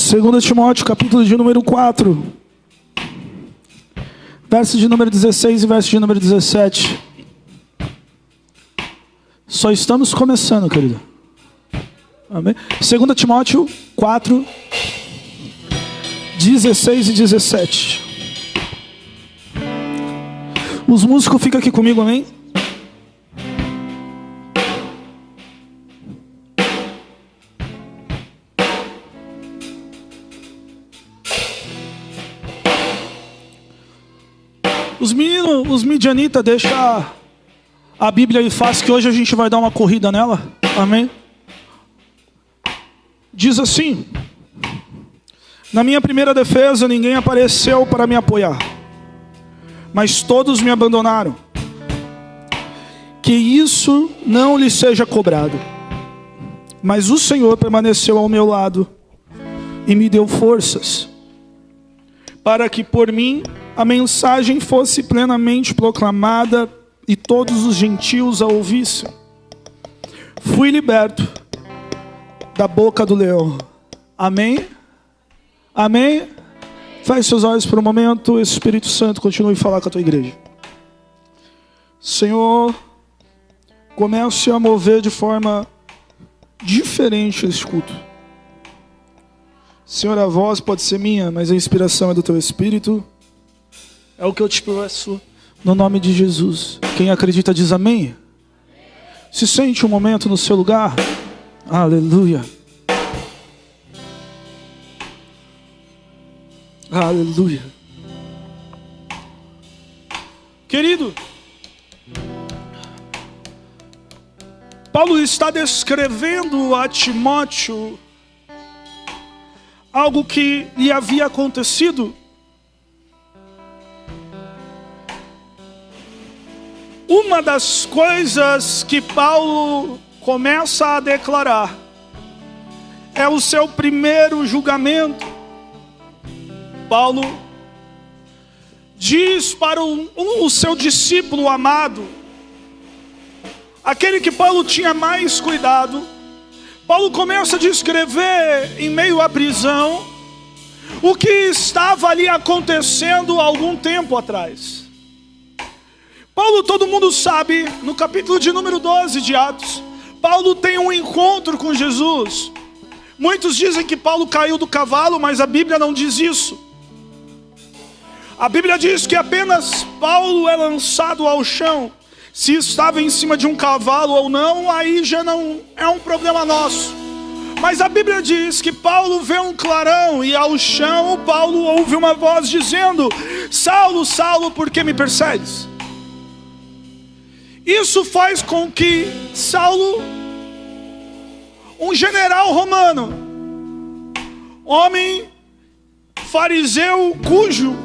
2 Timóteo, capítulo de número 4, verso de número 16 e verso de número 17. Só estamos começando, querido. Amém? 2 Timóteo 4, 16 e 17. Os músicos ficam aqui comigo, amém? Os meninos, os midianitas, deixa a Bíblia aí fácil, que hoje a gente vai dar uma corrida nela. Amém? Diz assim: na minha primeira defesa ninguém apareceu para me apoiar, mas todos me abandonaram. Que isso não lhe seja cobrado. Mas o Senhor permaneceu ao meu lado e me deu forças, para que por mim a mensagem fosse plenamente proclamada e todos os gentios a ouvissem. Fui liberto da boca do leão. Amém? Amém? Feche seus olhos por um momento. Espírito Santo, continue a falar com a tua igreja. Senhor, comece a mover de forma diferente esse culto. Senhor, a voz pode ser minha, mas a inspiração é do teu Espírito. É o que eu te peço no nome de Jesus. Quem acredita diz amém. Se sente um momento no seu lugar. Aleluia. Aleluia. Querido, Paulo está descrevendo a Timóteo algo que lhe havia acontecido. Uma das coisas que Paulo começa a declarar é o seu primeiro julgamento. Paulo diz para o seu discípulo amado, aquele que Paulo tinha mais cuidado. Paulo começa a descrever em meio à prisão o que estava ali acontecendo há algum tempo atrás. Paulo, todo mundo sabe, no capítulo de número 12 de Atos, Paulo tem um encontro com Jesus. Muitos dizem que Paulo caiu do cavalo, mas a Bíblia não diz isso. A Bíblia diz que apenas Paulo é lançado ao chão. Se estava em cima de um cavalo ou não, aí já não é um problema nosso. Mas a Bíblia diz que Paulo vê um clarão e ao chão Paulo ouve uma voz dizendo: Saulo, Saulo, por que me persegues? Isso faz com que Saulo, um general romano, homem fariseu cujo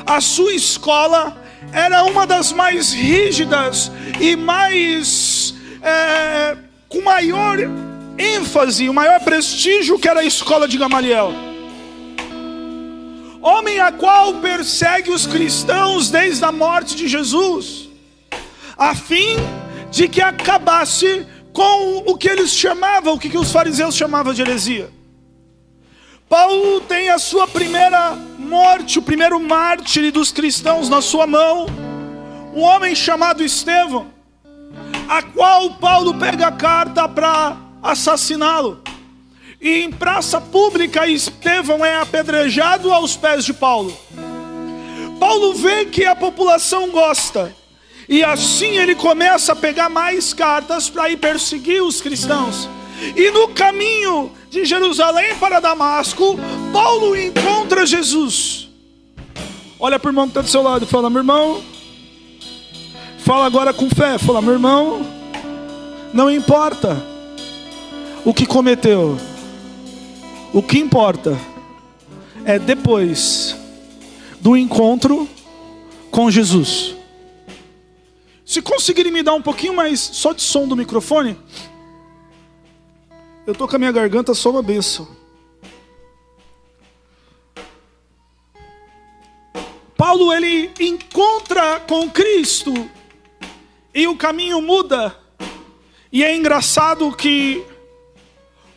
a sua escola era uma das mais rígidas e mais com maior ênfase, o maior prestígio, que era a escola de Gamaliel. Homem a qual persegue os cristãos desde a morte de Jesus, a fim de que acabasse com o que eles chamavam, o que os fariseus chamavam de heresia. Paulo tem a sua primeira morte, o primeiro mártir dos cristãos na sua mão, um homem chamado Estevão, a qual Paulo pega a carta para assassiná-lo. E em praça pública Estevão é apedrejado aos pés de Paulo. Paulo vê que a população gosta, e assim ele começa a pegar mais cartas para ir perseguir os cristãos. E no caminho de Jerusalém para Damasco, Paulo encontra Jesus. Olha para o irmão que está do seu lado e fala: meu irmão, fala agora com fé. Fala: meu irmão, não importa o que cometeu, o que importa é depois do encontro com Jesus. Se conseguirem me dar um pouquinho mais só de som do microfone, eu tô com a minha garganta só uma bênção. Paulo, ele encontra com Cristo e o caminho muda. E é engraçado que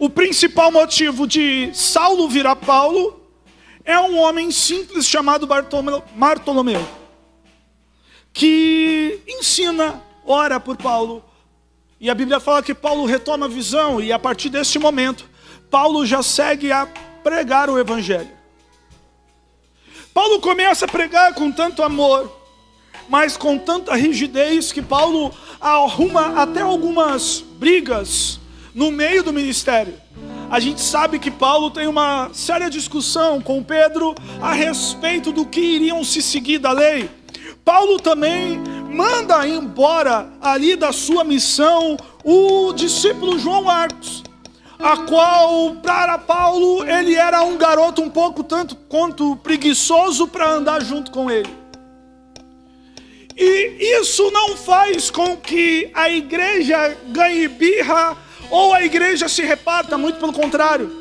o principal motivo de Saulo virar Paulo é um homem simples chamado Bartolomeu, que ensina, ora por Paulo. E a Bíblia fala que Paulo retoma a visão, e a partir deste momento, Paulo já segue a pregar o Evangelho. Paulo começa a pregar com tanto amor, mas com tanta rigidez, que Paulo arruma até algumas brigas no meio do ministério. A gente sabe que Paulo tem uma séria discussão com Pedro a respeito do que iriam se seguir da lei. Paulo também manda embora ali da sua missão o discípulo João Marcos, a qual, para Paulo, ele era um garoto um pouco tanto quanto preguiçoso para andar junto com ele. E isso não faz com que a igreja ganhe birra ou a igreja se reparta, muito pelo contrário.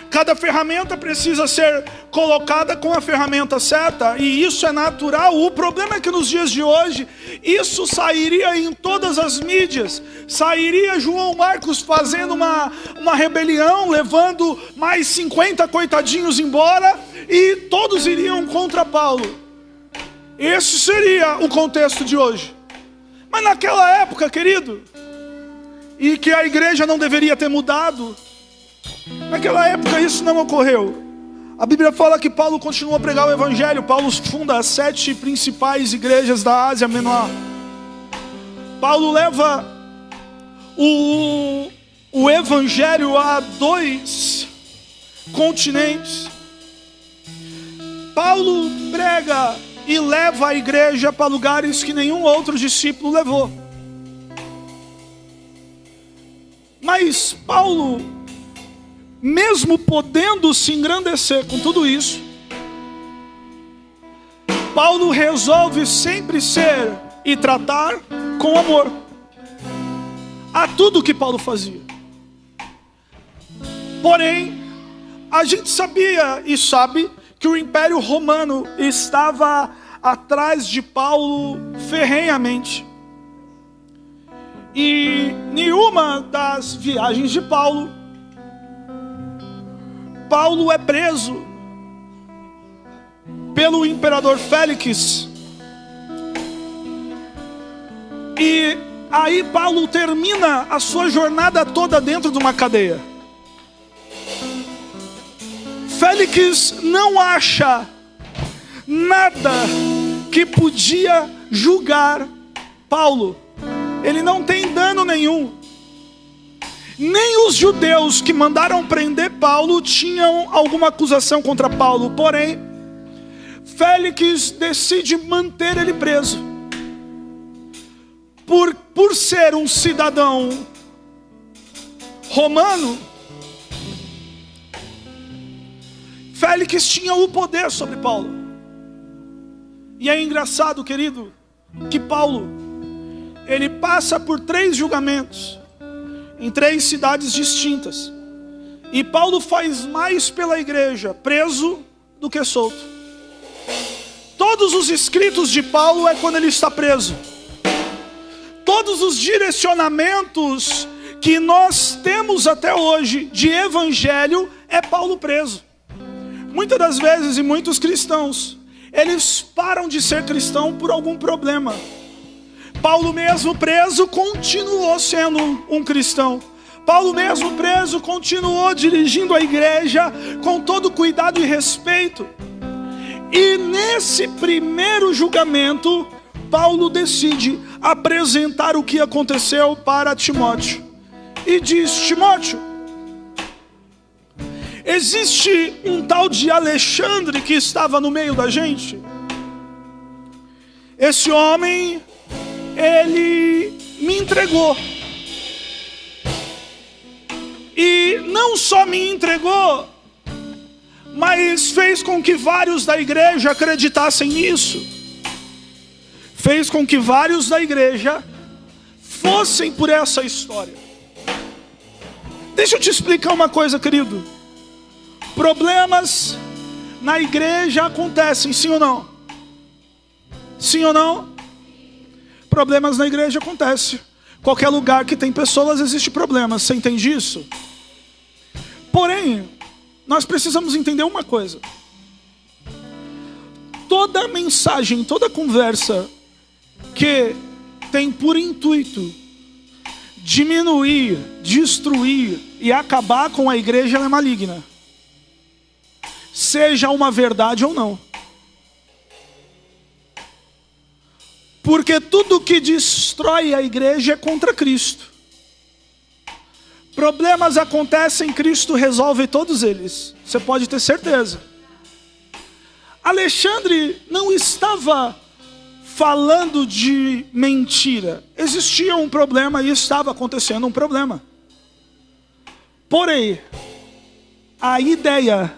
Cada ferramenta precisa ser colocada com a ferramenta certa, e isso é natural. O problema é que nos dias de hoje, isso sairia em todas as mídias. Sairia João Marcos fazendo uma rebelião, levando mais 50 coitadinhos embora, e todos iriam contra Paulo. Esse seria o contexto de hoje. Mas naquela época, querido, e que a igreja não deveria ter mudado, naquela época isso não ocorreu. A Bíblia fala que Paulo continua a pregar o Evangelho. Paulo funda as 7 principais igrejas da Ásia Menor. Paulo leva o Evangelho a 2 continentes. Paulo prega e leva a igreja para lugares que nenhum outro discípulo levou. Mas Paulo, mesmo podendo se engrandecer com tudo isso, Paulo resolve sempre ser e tratar com amor a tudo que Paulo fazia. Porém, a gente sabia e sabe que o Império Romano estava atrás de Paulo ferrenhamente. E em uma das viagens de Paulo é preso pelo imperador Félix. E aí Paulo termina a sua jornada toda dentro de uma cadeia. Félix não acha nada que podia julgar Paulo. Ele não tem dano nenhum. Nem os judeus que mandaram prender Paulo tinham alguma acusação contra Paulo. Porém, Félix decide manter ele preso. Por ser um cidadão romano, Félix tinha o poder sobre Paulo. E é engraçado, querido, que Paulo, ele passa por 3 julgamentos em 3 cidades distintas. E Paulo faz mais pela igreja preso do que solto. Todos os escritos de Paulo é quando ele está preso. Todos os direcionamentos que nós temos até hoje de evangelho é Paulo preso. Muitas das vezes, e muitos cristãos, eles param de ser cristão por algum problema. Paulo mesmo preso continuou sendo um cristão. Paulo mesmo preso continuou dirigindo a igreja com todo cuidado e respeito. E nesse primeiro julgamento, Paulo decide apresentar o que aconteceu para Timóteo. E diz: Timóteo, existe um tal de Alexandre que estava no meio da gente. Esse homem, ele me entregou. E não só me entregou, mas fez com que vários da igreja acreditassem nisso. Fez com que vários da igreja fossem por essa história. Deixa eu te explicar uma coisa, querido. Problemas na igreja acontecem, sim ou não? Sim ou não? Problemas na igreja acontecem. Qualquer lugar que tem pessoas existe problemas. Você entende isso? Porém, nós precisamos entender uma coisa. Toda mensagem, toda conversa que tem por intuito diminuir, destruir e acabar com a igreja, ela é maligna. Seja uma verdade ou não. Porque tudo que destrói a igreja é contra Cristo. Problemas acontecem, Cristo resolve todos eles. Você pode ter certeza. Alexandre não estava falando de mentira. Existia um problema e estava acontecendo um problema. Porém, a ideia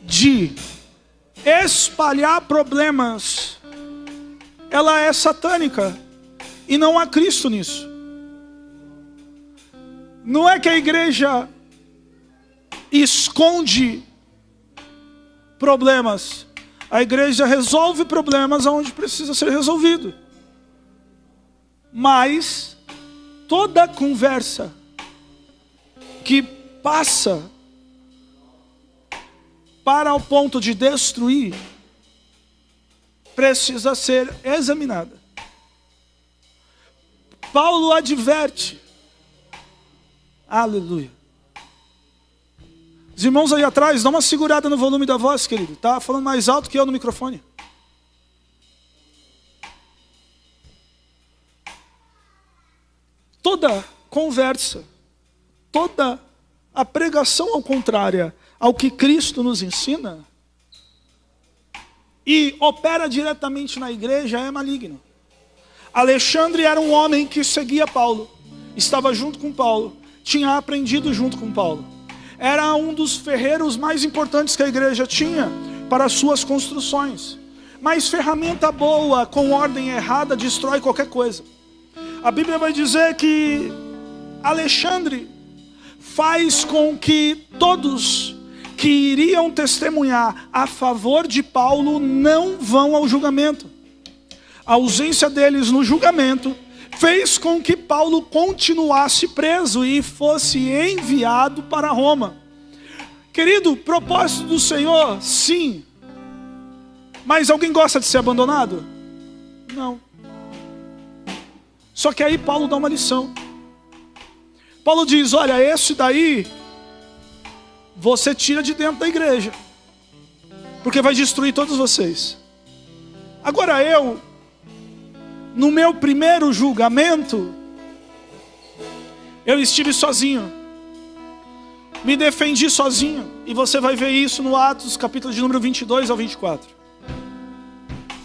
de espalhar problemas, ela é satânica. E não há Cristo nisso. Não é que a igreja esconde problemas. A igreja resolve problemas onde precisa ser resolvido. Mas toda conversa que passa para o ponto de destruir precisa ser examinada. Paulo adverte. Aleluia. Os irmãos aí atrás, dá uma segurada no volume da voz, querido. Tá falando mais alto que eu no microfone. Toda conversa, toda a pregação ao contrário ao que Cristo nos ensina e opera diretamente na igreja é maligno. Alexandre era um homem que seguia Paulo, estava junto com Paulo, tinha aprendido junto com Paulo. Era um dos ferreiros mais importantes que a igreja tinha para suas construções. Mas ferramenta boa com ordem errada destrói qualquer coisa. A Bíblia vai dizer que Alexandre faz com que todos que iriam testemunhar a favor de Paulo não vão ao julgamento. A ausência deles no julgamento fez com que Paulo continuasse preso e fosse enviado para Roma. Querido, propósito do Senhor, sim. Mas alguém gosta de ser abandonado? Não. Só que aí Paulo dá uma lição. Paulo diz, olha, esse daí você tira de dentro da igreja, porque vai destruir todos vocês. Agora eu, no meu primeiro julgamento, eu estive sozinho. Me defendi sozinho. E você vai ver isso no Atos, capítulo de número 22 ao 24.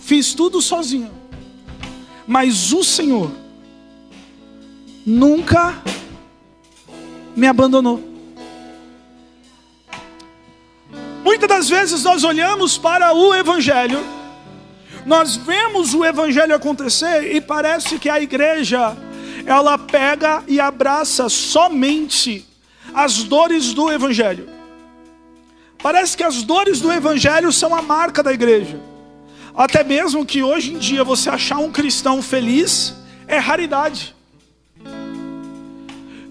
Fiz tudo sozinho. Mas o Senhor nunca me abandonou. Muitas das vezes nós olhamos para o Evangelho, nós vemos o Evangelho acontecer e parece que a igreja, ela pega e abraça somente as dores do Evangelho. Parece que as dores do Evangelho são a marca da igreja. Até mesmo que hoje em dia você achar um cristão feliz é raridade.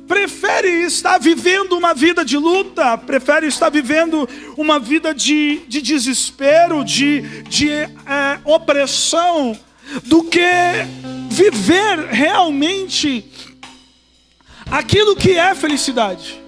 Prefere estar vivendo uma vida de luta, prefere estar vivendo uma vida de desespero, de opressão, do que viver realmente aquilo que é felicidade.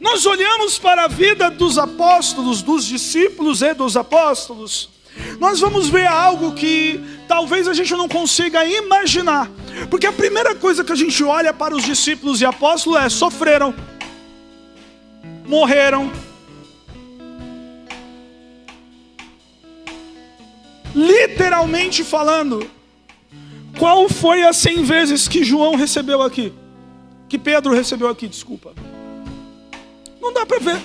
Nós olhamos para a vida dos apóstolos, dos discípulos e dos apóstolos, nós vamos ver algo que talvez a gente não consiga imaginar. Porque a primeira coisa que a gente olha para os discípulos e apóstolos é: sofreram, morreram. Literalmente falando, qual foi as 100 vezes que João recebeu aqui? Que Pedro recebeu aqui, desculpa. Não dá para ver.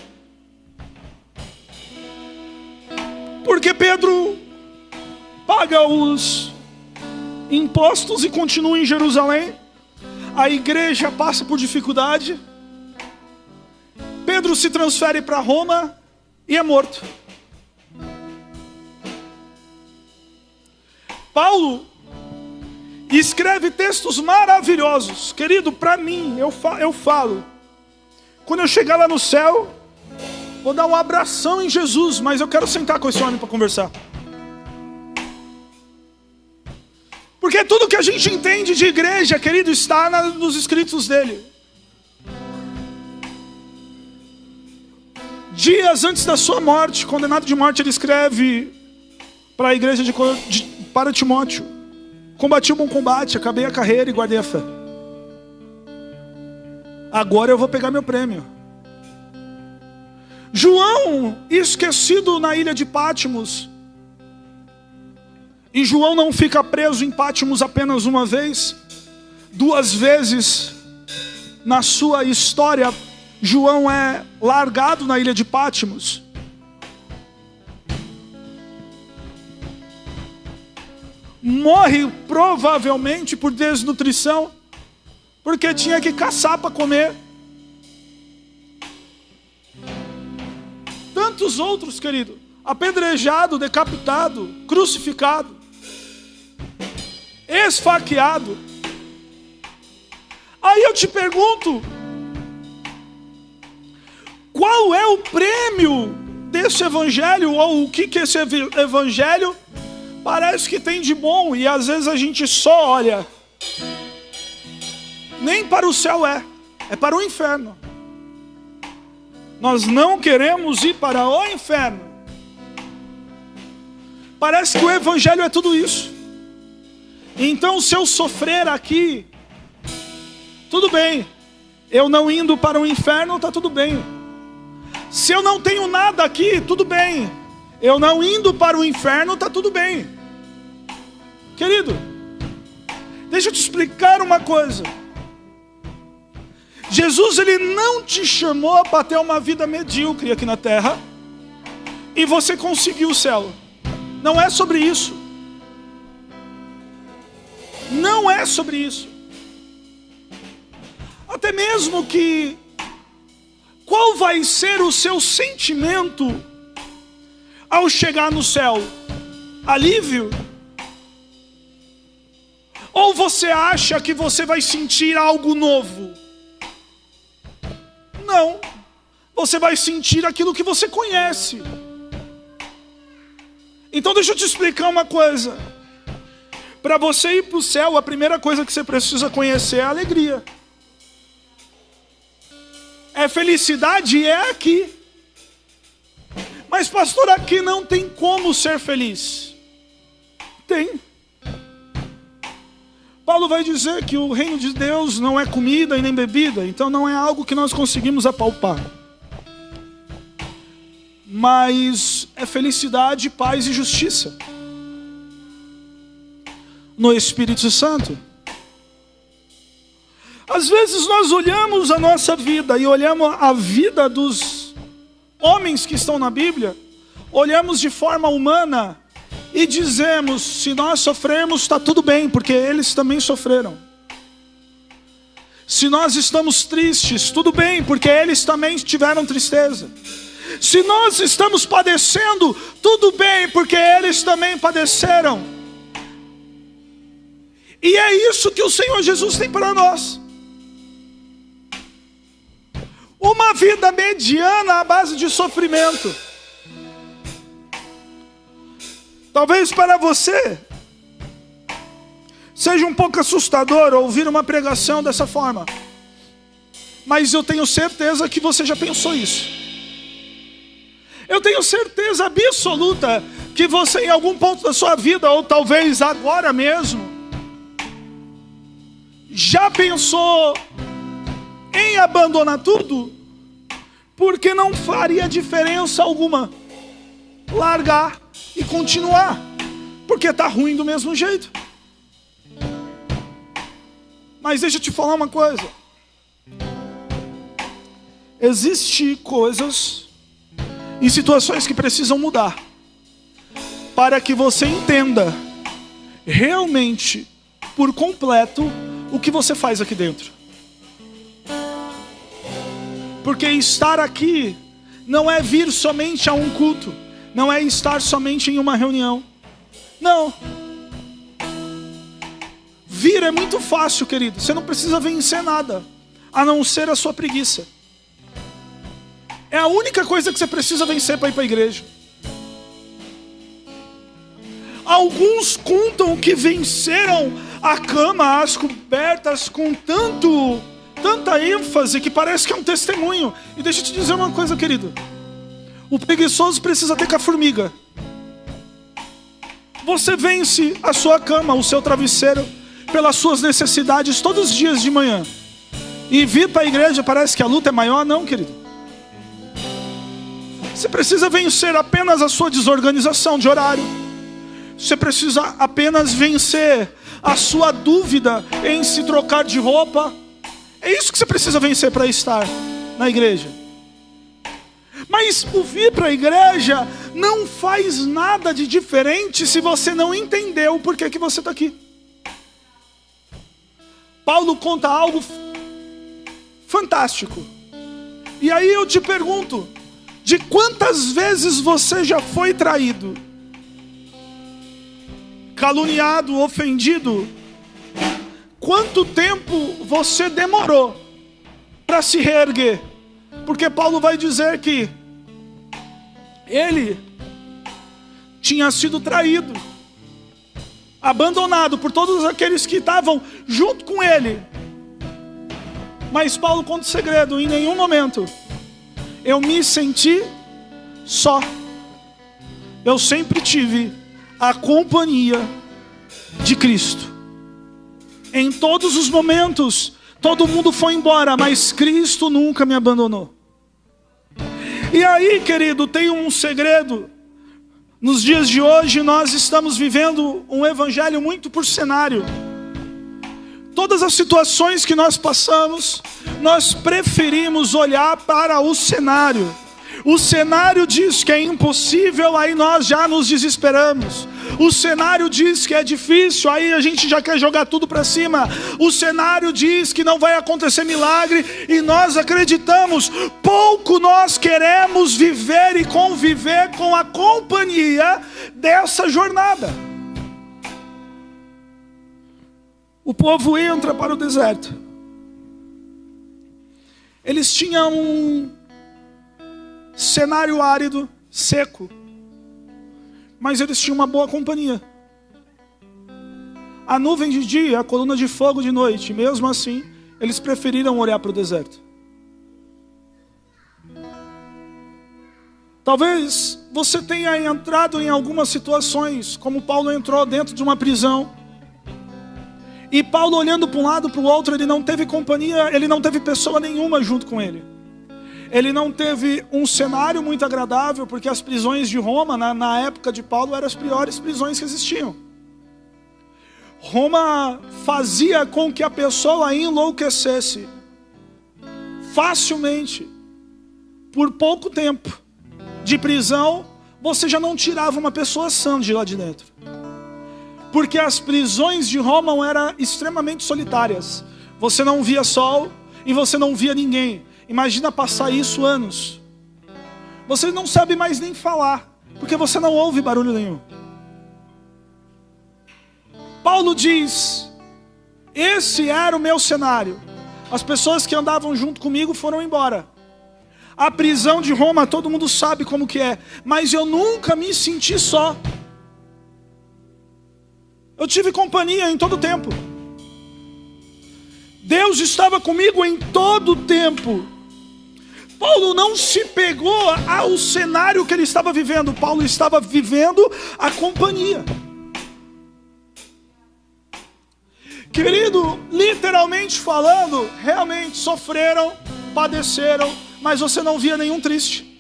Porque Pedro paga os impostos e continua em Jerusalém. A igreja passa por dificuldade. Pedro se transfere para Roma e é morto. Paulo escreve textos maravilhosos. Querido, para mim, eu falo, quando eu chegar lá no céu, Vou dar um abração em Jesus, mas eu quero sentar com esse homem para conversar. Porque tudo que a gente entende de igreja, querido, está nos escritos dele. Dias antes da sua morte, condenado de morte, ele escreve para a igreja para Timóteo: combati o bom combate, acabei a carreira e guardei a fé. Agora eu vou pegar meu prêmio. João, esquecido na ilha de Patmos, e João não fica preso em Patmos apenas uma vez, 2 vezes na sua história. João é largado na ilha de Patmos. Morre provavelmente por desnutrição, porque tinha que caçar para comer. Tantos outros, querido, apedrejado, decapitado, crucificado, esfaqueado. Aí eu te pergunto, qual é o prêmio desse evangelho? Ou o que esse evangelho parece que tem de bom? E às vezes a gente só olha. Nem para o céu é para o inferno. Nós não queremos ir para o inferno. Parece que o evangelho é tudo isso. Então, se eu sofrer aqui, tudo bem. Eu não indo para o inferno, está tudo bem. Se eu não tenho nada aqui, tudo bem. Eu não indo para o inferno, está tudo bem. Querido, deixa eu te explicar uma coisa. Jesus, ele não te chamou para ter uma vida medíocre aqui na terra e você conseguiu o céu. Não é sobre isso. Não é sobre isso. Até mesmo que qual vai ser o seu sentimento ao chegar no céu? Alívio? Ou você acha que você vai sentir algo novo? Não. Você vai sentir aquilo que você conhece. Então deixa eu te explicar uma coisa. Para você ir para o céu, a primeira coisa que você precisa conhecer é a alegria. É felicidade, é aqui. Mas pastor, aqui não tem como ser feliz. Tem. Paulo vai dizer que o reino de Deus não é comida e nem bebida, então não é algo que nós conseguimos apalpar. Mas é felicidade, paz e justiça no Espírito Santo. Às vezes nós olhamos a nossa vida e olhamos a vida dos homens que estão na Bíblia, olhamos de forma humana e dizemos, se nós sofremos, está tudo bem, porque eles também sofreram. Se nós estamos tristes, tudo bem, porque eles também tiveram tristeza. Se nós estamos padecendo, tudo bem, porque eles também padeceram. E é isso que o Senhor Jesus tem para nós. Uma vida mediana à base de sofrimento. Talvez para você seja um pouco assustador ouvir uma pregação dessa forma. Mas eu tenho certeza que você já pensou isso. Eu tenho certeza absoluta que você em algum ponto da sua vida, ou talvez agora mesmo, já pensou em abandonar tudo, porque não faria diferença alguma largar e continuar, porque está ruim do mesmo jeito. Mas deixa eu te falar uma coisa. Existem coisas e situações que precisam mudar para que você entenda realmente, por completo, o que você faz aqui dentro. Porque estar aqui não é vir somente a um culto, não é estar somente em uma reunião. Não. Vir é muito fácil, querido. Você não precisa vencer nada, a não ser a sua preguiça. É a única coisa que você precisa vencer para ir para a igreja. Alguns contam que venceram a cama, as cobertas com tanta ênfase que parece que é um testemunho. E deixa eu te dizer uma coisa, querido. O preguiçoso precisa ter com a formiga. Você vence a sua cama, o seu travesseiro, pelas suas necessidades todos os dias de manhã. E vir para a igreja parece que a luta é maior? Não, querido. Você precisa vencer apenas a sua desorganização de horário. Você precisa apenas vencer a sua dúvida em se trocar de roupa. É isso que você precisa vencer para estar na igreja. Mas o vir para a igreja não faz nada de diferente se você não entendeu o porquê que você está aqui. Paulo conta algo fantástico. E aí eu te pergunto, de quantas vezes você já foi traído, caluniado, ofendido? Quanto tempo você demorou para se reerguer? Porque Paulo vai dizer que ele tinha sido traído, abandonado por todos aqueles que estavam junto com ele. Mas Paulo conta o segredo: em nenhum momento eu me senti só. Eu sempre tive a companhia de Cristo. Em todos os momentos, todo mundo foi embora, mas Cristo nunca me abandonou. E aí, querido, tem um segredo. Nos dias de hoje, nós estamos vivendo um evangelho muito por cenário. Todas as situações que nós passamos, nós preferimos olhar para o cenário. O cenário diz que é impossível, aí nós já nos desesperamos. O cenário diz que é difícil, aí a gente já quer jogar tudo para cima. O cenário diz que não vai acontecer milagre e nós acreditamos. Pouco nós queremos viver e conviver com a companhia dessa jornada. O povo entra para o deserto. Eles tinham um cenário árido, seco, mas eles tinham uma boa companhia. A nuvem de dia, a coluna de fogo de noite. Mesmo assim, eles preferiram olhar para o deserto. Talvez você tenha entrado em algumas situações, como Paulo entrou dentro de uma prisão. E Paulo, olhando para um lado para o outro, ele não teve companhia, ele não teve pessoa nenhuma junto com ele. Ele não teve um cenário muito agradável, porque as prisões de Roma, na época de Paulo, eram as piores prisões que existiam. Roma fazia com que a pessoa enlouquecesse facilmente. Por pouco tempo de prisão, você já não tirava uma pessoa sã de lá de dentro. Porque as prisões de Roma eram extremamente solitárias. Você não via sol e você não via ninguém. Imagina passar isso anos. Você não sabe mais nem falar, porque você não ouve barulho nenhum. Paulo diz: esse era o meu cenário. As pessoas que andavam junto comigo foram embora. A prisão de Roma, todo mundo sabe como que é. Mas eu nunca me senti só. Eu tive companhia em todo o tempo. Deus estava comigo em todo o tempo. Paulo não se pegou ao cenário que ele estava vivendo. Paulo estava vivendo a companhia. Querido, literalmente falando, realmente sofreram, padeceram, mas você não via nenhum triste.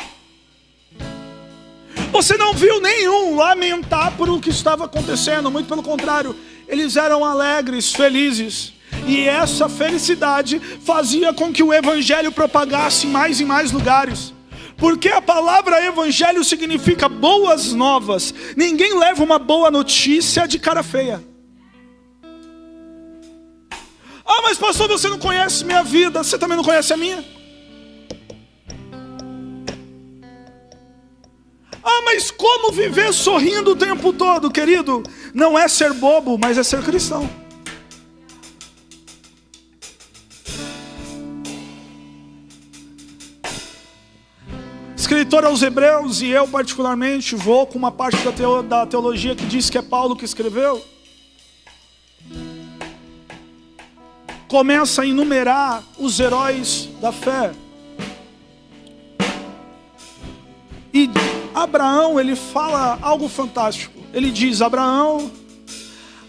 Você não viu nenhum lamentar por o que estava acontecendo. Muito pelo contrário, eles eram alegres, felizes. E essa felicidade fazia com que o evangelho propagasse mais e mais lugares. Porque a palavra evangelho significa boas novas. Ninguém leva uma boa notícia de cara feia. Ah, mas pastor, você não conhece minha vida. Você também não conhece a minha? Ah, mas como viver sorrindo o tempo todo, querido? Não é ser bobo, mas é ser cristão. escritor aos Hebreus, e eu particularmente vou com uma parte da teologia que diz que é Paulo que escreveu, começa a enumerar os heróis da fé. E Abraão, ele fala algo fantástico. Ele diz: Abraão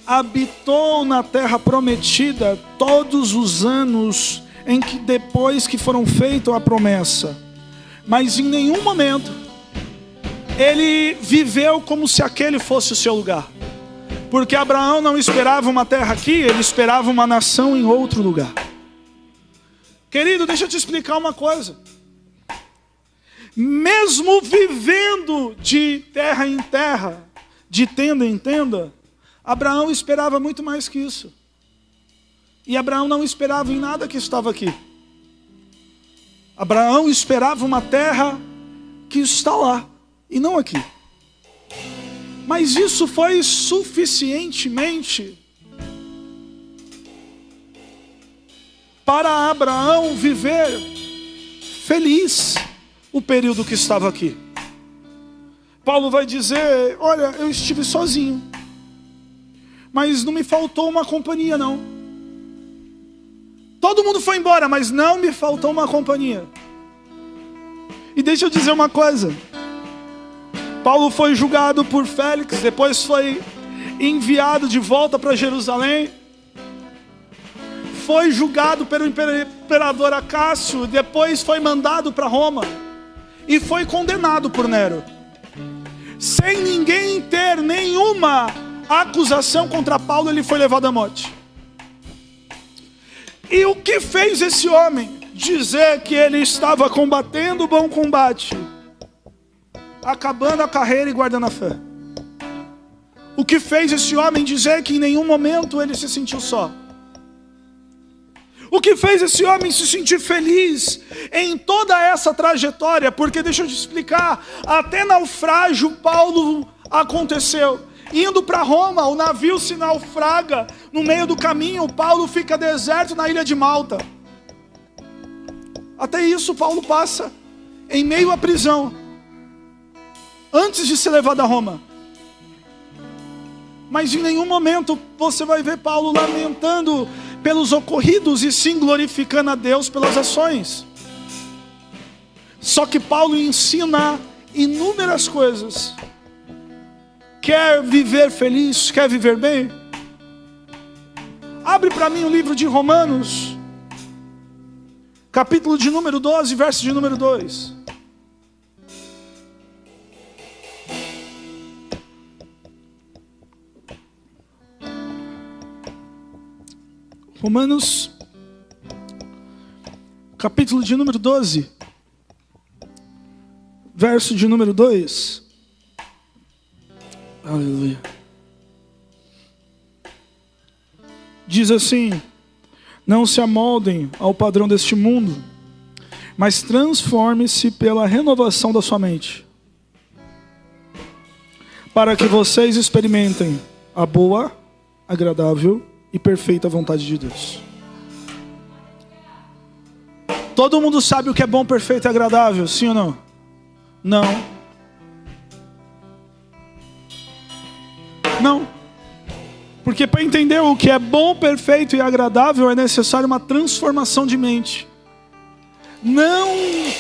habitou na terra prometida todos os anos em que depois que foram feitas a promessa, mas em nenhum momento ele viveu como se aquele fosse o seu lugar. Porque Abraão não esperava uma terra aqui, ele esperava uma nação em outro lugar. Querido, deixa eu te explicar uma coisa. Mesmo vivendo de terra em terra, de tenda em tenda, Abraão esperava muito mais que isso. E Abraão não esperava em nada que estava aqui. Abraão esperava uma terra que está lá, e não aqui. Mas isso foi suficientemente para Abraão viver feliz o período que estava aqui. Paulo vai dizer: olha, eu estive sozinho, mas não me faltou uma companhia não. Todo mundo foi embora, mas não me faltou uma companhia. E deixa eu dizer uma coisa. Paulo foi julgado por Félix, depois foi enviado de volta para Jerusalém. Foi julgado pelo imperador Acácio, depois foi mandado para Roma. E foi condenado por Nero. Sem ninguém ter nenhuma acusação contra Paulo, ele foi levado à morte. E o que fez esse homem dizer que ele estava combatendo o bom combate, acabando a carreira e guardando a fé? O que fez esse homem dizer que em nenhum momento ele se sentiu só? O que fez esse homem se sentir feliz em toda essa trajetória? Porque deixa eu te explicar, até naufrágio Paulo aconteceu. Indo para Roma, o navio se naufraga, no meio do caminho Paulo fica deserto na ilha de Malta. Até isso Paulo passa em meio à prisão, antes de ser levado a Roma. Mas em nenhum momento você vai ver Paulo lamentando pelos ocorridos, e sim glorificando a Deus pelas ações. Só que Paulo ensina inúmeras coisas. Quer viver feliz? Quer viver bem? Abre para mim o livro de Romanos, capítulo de número 12, verso de número 2. Romanos, capítulo de número 12, verso de número 2. Aleluia. Diz assim: não se amoldem ao padrão deste mundo, mas transforme-se pela renovação da sua mente, para que vocês experimentem a boa, agradável e perfeita vontade de Deus. Todo mundo sabe o que é bom, perfeito e agradável, sim ou não? Não. Não. Porque para entender o que é bom, perfeito e agradável é necessário uma transformação de mente. Não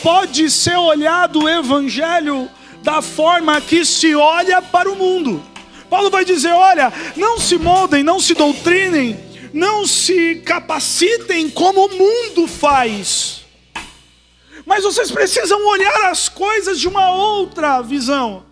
pode ser olhado o evangelho da forma que se olha para o mundo. Paulo vai dizer: olha, não se moldem, não se doutrinem, não se capacitem como o mundo faz. Mas vocês precisam olhar as coisas de uma outra visão.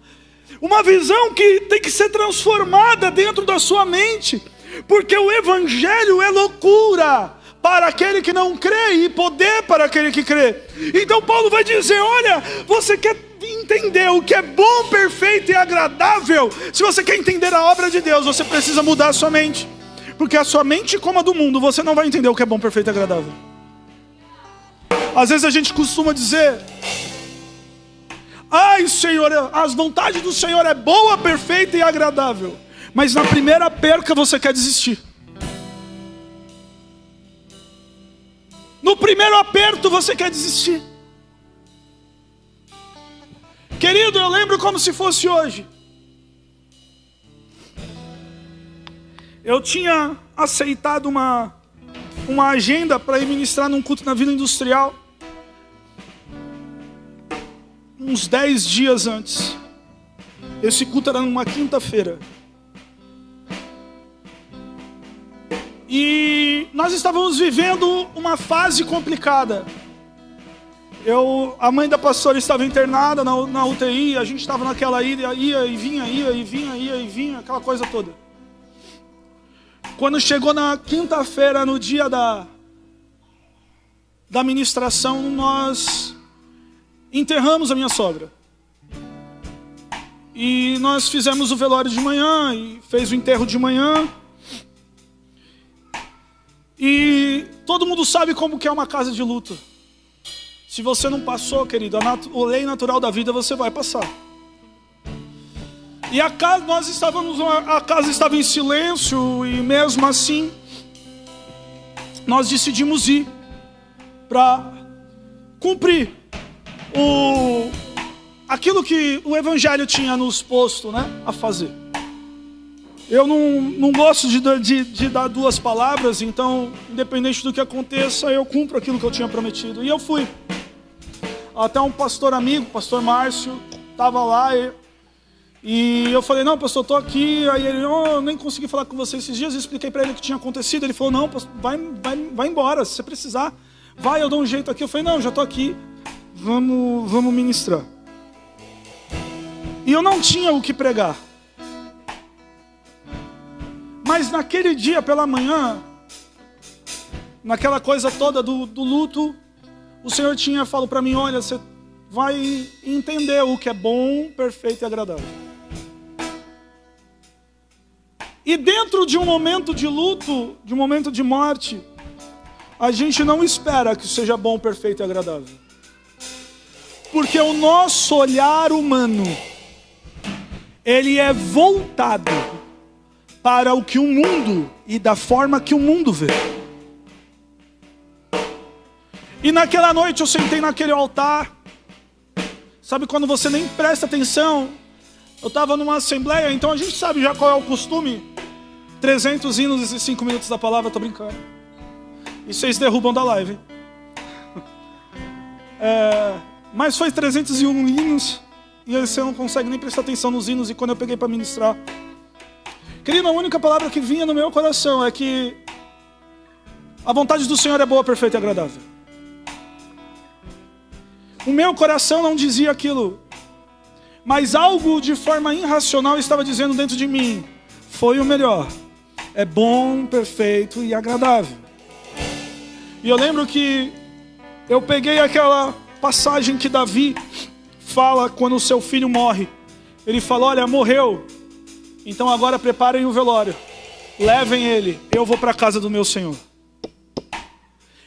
Uma visão que tem que ser transformada dentro da sua mente. Porque o evangelho é loucura para aquele que não crê e poder para aquele que crê. Então Paulo vai dizer: olha, você quer entender o que é bom, perfeito e agradável? Se você quer entender a obra de Deus, você precisa mudar a sua mente. Porque a sua mente, como a do mundo, você não vai entender o que é bom, perfeito e agradável. Às vezes a gente costuma dizer: ai Senhor, as vontades do Senhor é boa, perfeita e agradável. Mas na primeira perca você quer desistir. No primeiro aperto você quer desistir. Querido, eu lembro como se fosse hoje. Eu tinha aceitado uma agenda para ir ministrar num culto na Vila Industrial uns 10 dias antes. Esse culto era numa quinta-feira. E nós estávamos vivendo uma fase complicada. A mãe da pastora estava internada na UTI, a gente estava naquela ia e vinha, aquela coisa toda. Quando chegou na quinta-feira, no dia da ministração, nós enterramos a minha sogra. E nós fizemos o velório de manhã, e fez o enterro de manhã. E todo mundo sabe como que é uma casa de luto. Se você não passou, querido, a lei natural da vida você vai passar. E a casa estava em silêncio, e mesmo assim nós decidimos ir para cumprir aquilo que o Evangelho tinha nos posto, né, a fazer. Eu não gosto de dar duas palavras, então, independente do que aconteça, eu cumpro aquilo que eu tinha prometido. E eu fui. Até um pastor amigo, pastor Márcio, estava lá e eu falei, não, pastor, estou aqui. Aí ele, eu nem consegui falar com você esses dias. Eu expliquei para ele o que tinha acontecido. Ele falou, não, pastor, vai embora, se você precisar. Vai, eu dou um jeito aqui. Eu falei, não, já estou aqui, vamos ministrar. E eu não tinha o que pregar. Mas naquele dia pela manhã, naquela coisa toda do luto, o Senhor falou para mim, olha, você vai entender o que é bom, perfeito e agradável. E dentro de um momento de luto, de um momento de morte, a gente não espera que seja bom, perfeito e agradável. Porque o nosso olhar humano, ele é voltado para o que o mundo e da forma que o mundo vê. E naquela noite eu sentei naquele altar. Sabe quando você nem presta atenção? Eu estava numa assembleia, então a gente sabe já qual é o costume. 300 hinos e 5 minutos da palavra, tô brincando. E vocês derrubam da live, hein? Mas foi 301 hinos, e aí você não consegue nem prestar atenção nos hinos, e quando eu peguei para ministrar. Querido, a única palavra que vinha no meu coração é que a vontade do Senhor é boa, perfeita e agradável. O meu coração não dizia aquilo, mas algo de forma irracional estava dizendo dentro de mim, foi o melhor, é bom, perfeito e agradável. E eu lembro que eu peguei aquela passagem que Davi fala quando o seu filho morre. Ele fala, olha, morreu, então agora preparem o velório, levem ele, eu vou para a casa do meu Senhor.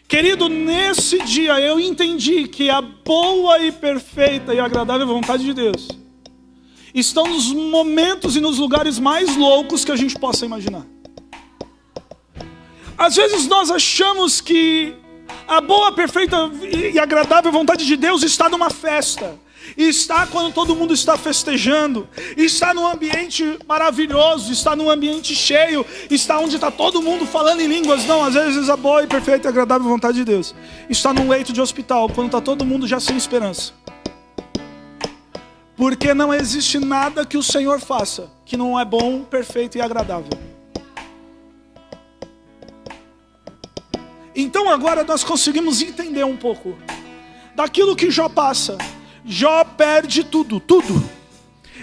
Querido, nesse dia eu entendi que a boa e perfeita e agradável vontade de Deus estão nos momentos e nos lugares mais loucos que a gente possa imaginar. Às vezes nós achamos que a boa, perfeita e agradável vontade de Deus está numa festa. Está quando todo mundo está festejando, está num ambiente maravilhoso, está num ambiente cheio, está onde está todo mundo falando em línguas. Não, às vezes a boa e perfeita e agradável vontade de Deus está num leito de hospital, quando está todo mundo já sem esperança. Porque não existe nada que o Senhor faça que não é bom, perfeito e agradável. Então agora nós conseguimos entender um pouco daquilo que Jó passa. Jó perde tudo.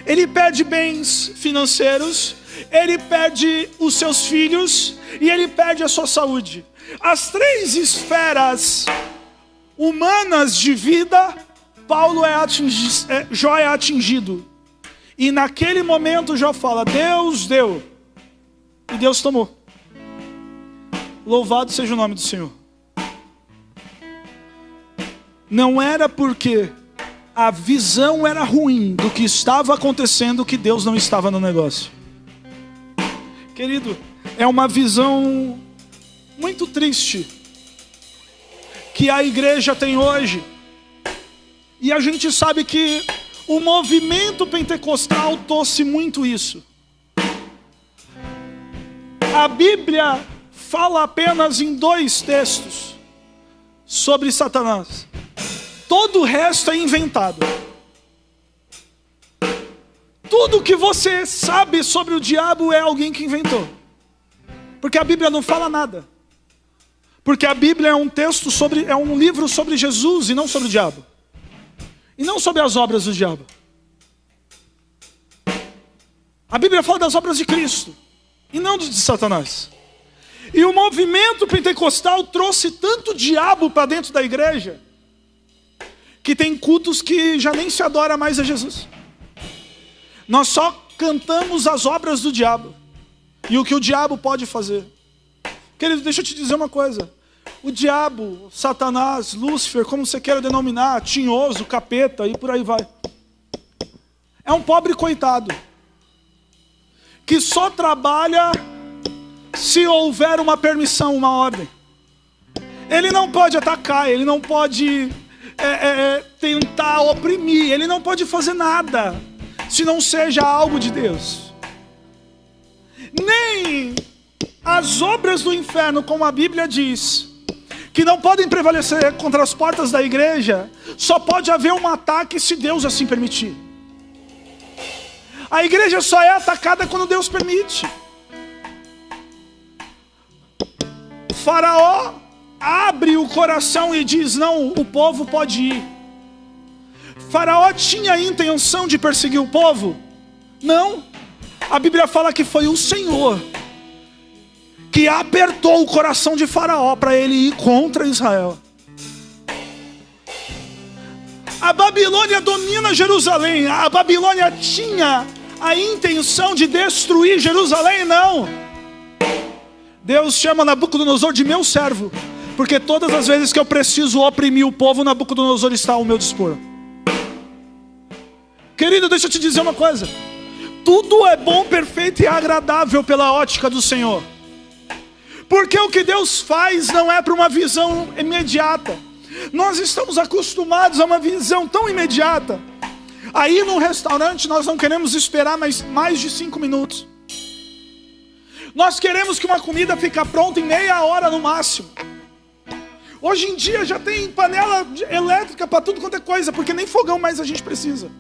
Ele perde bens financeiros, ele perde os seus filhos e ele perde a sua saúde. As 3 esferas humanas de vida, Jó é atingido. E naquele momento Jó fala, Deus deu e Deus tomou. Louvado seja o nome do Senhor. Não era porque a visão era ruim do que estava acontecendo que Deus não estava no negócio. Querido, é uma visão muito triste que a igreja tem hoje. E a gente sabe que O movimento pentecostal trouxe muito isso. A Bíblia fala apenas em 2 textos sobre Satanás. Todo o resto é inventado. Tudo que você sabe sobre o diabo é alguém que inventou. Porque a Bíblia não fala nada. Porque a Bíblia é um livro sobre Jesus e não sobre o diabo. E não sobre as obras do diabo. A Bíblia fala das obras de Cristo e não de Satanás. E o movimento pentecostal trouxe tanto diabo para dentro da igreja que tem cultos que já nem se adora mais a Jesus. Nós só cantamos as obras do diabo e o que o diabo pode fazer. Querido, deixa eu te dizer uma coisa. O diabo, Satanás, Lúcifer, como você queira denominar, tinhoso, capeta e por aí vai, é um pobre coitado que só trabalha se houver uma permissão, uma ordem. Ele não pode atacar, ele não pode tentar oprimir, ele não pode fazer nada se não seja algo de Deus. Nem as obras do inferno, como a Bíblia diz, que não podem prevalecer contra as portas da igreja, só pode haver um ataque se Deus assim permitir. A igreja só é atacada quando Deus permite. Faraó abre o coração e diz: não, o povo pode ir. Faraó tinha a intenção de perseguir o povo? Não. A Bíblia fala que foi o Senhor que apertou o coração de Faraó para ele ir contra Israel. A Babilônia domina Jerusalém. A Babilônia tinha a intenção de destruir Jerusalém? Não. Deus chama Nabucodonosor de meu servo, porque todas as vezes que eu preciso oprimir o povo, Nabucodonosor está ao meu dispor. Querido, deixa eu te dizer uma coisa. Tudo é bom, perfeito e agradável pela ótica do Senhor. Porque o que Deus faz não é para uma visão imediata. Nós estamos acostumados a uma visão tão imediata. Aí num restaurante nós não queremos esperar mais de 5 minutos. Nós queremos que uma comida fique pronta em meia hora no máximo. Hoje em dia já tem panela elétrica para tudo quanto é coisa, porque nem fogão mais a gente precisa.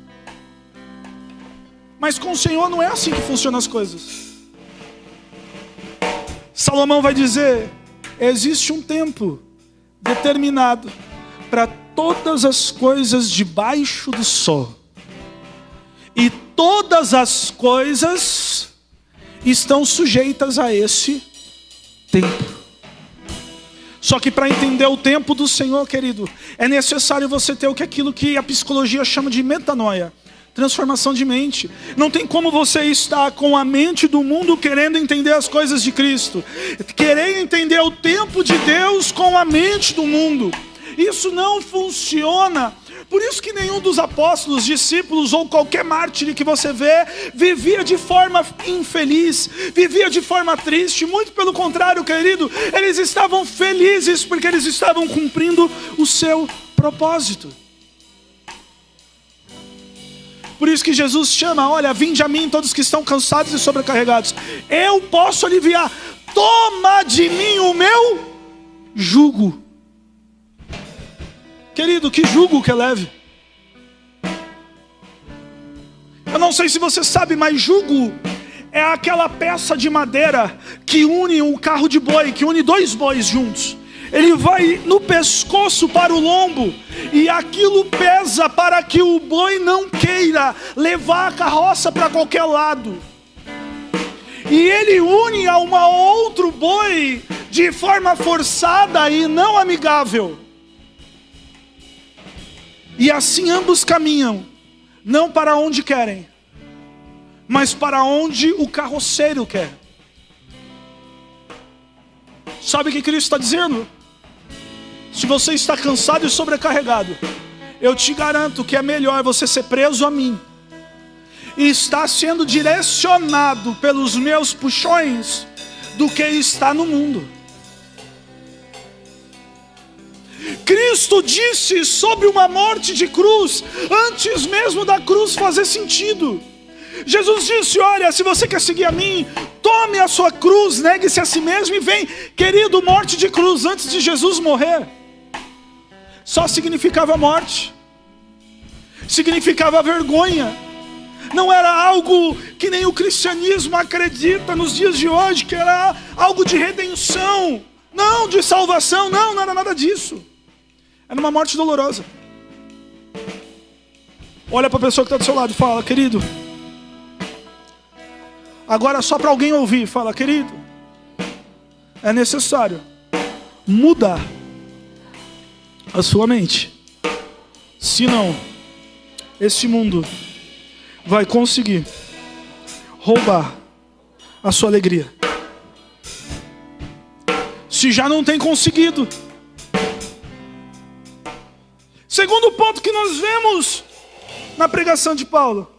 Mas com o Senhor não é assim que funcionam as coisas. Salomão vai dizer: existe um tempo determinado para todas as coisas debaixo do sol. E todas as coisas estão sujeitas a esse tempo. Só que para entender o tempo do Senhor, querido, é necessário você ter aquilo que a psicologia chama de metanoia. Transformação de mente. Não tem como você estar com a mente do mundo querendo entender as coisas de Cristo, querer entender o tempo de Deus com a mente do mundo. Isso não funciona. Por isso que nenhum dos apóstolos, discípulos ou qualquer mártir que você vê vivia de forma infeliz, vivia de forma triste. Muito pelo contrário, querido, eles estavam felizes porque eles estavam cumprindo o seu propósito. Por isso que Jesus chama: olha, vinde a mim todos que estão cansados e sobrecarregados, eu posso aliviar. Toma de mim o meu jugo. Querido, que jugo que é leve. Eu não sei se você sabe, mas jugo é aquela peça de madeira que une um carro de boi, que une 2 bois juntos. Ele vai no pescoço para o lombo, e aquilo pesa para que o boi não queira levar a carroça para qualquer lado. E ele une a um outro boi de forma forçada e não amigável. E assim ambos caminham, não para onde querem, mas para onde o carroceiro quer. Sabe o que Cristo está dizendo? Se você está cansado e sobrecarregado, eu te garanto que é melhor você ser preso a mim e estar sendo direcionado pelos meus puxões do que estar no mundo. Cristo disse sobre uma morte de cruz, antes mesmo da cruz fazer sentido. Jesus disse: olha, se você quer seguir a mim, tome a sua cruz, negue-se a si mesmo e vem. Querido, morte de cruz antes de Jesus morrer só significava morte, significava vergonha. Não era algo que nem o cristianismo acredita nos dias de hoje, que era algo de redenção, não de salvação, não era nada disso. Era uma morte dolorosa. Olha para a pessoa que está do seu lado e fala: querido, agora só para alguém ouvir, fala: querido, é necessário mudar a sua mente, senão esse mundo vai conseguir roubar a sua alegria. Se já não tem conseguido. Segundo ponto que nós vemos na pregação de Paulo.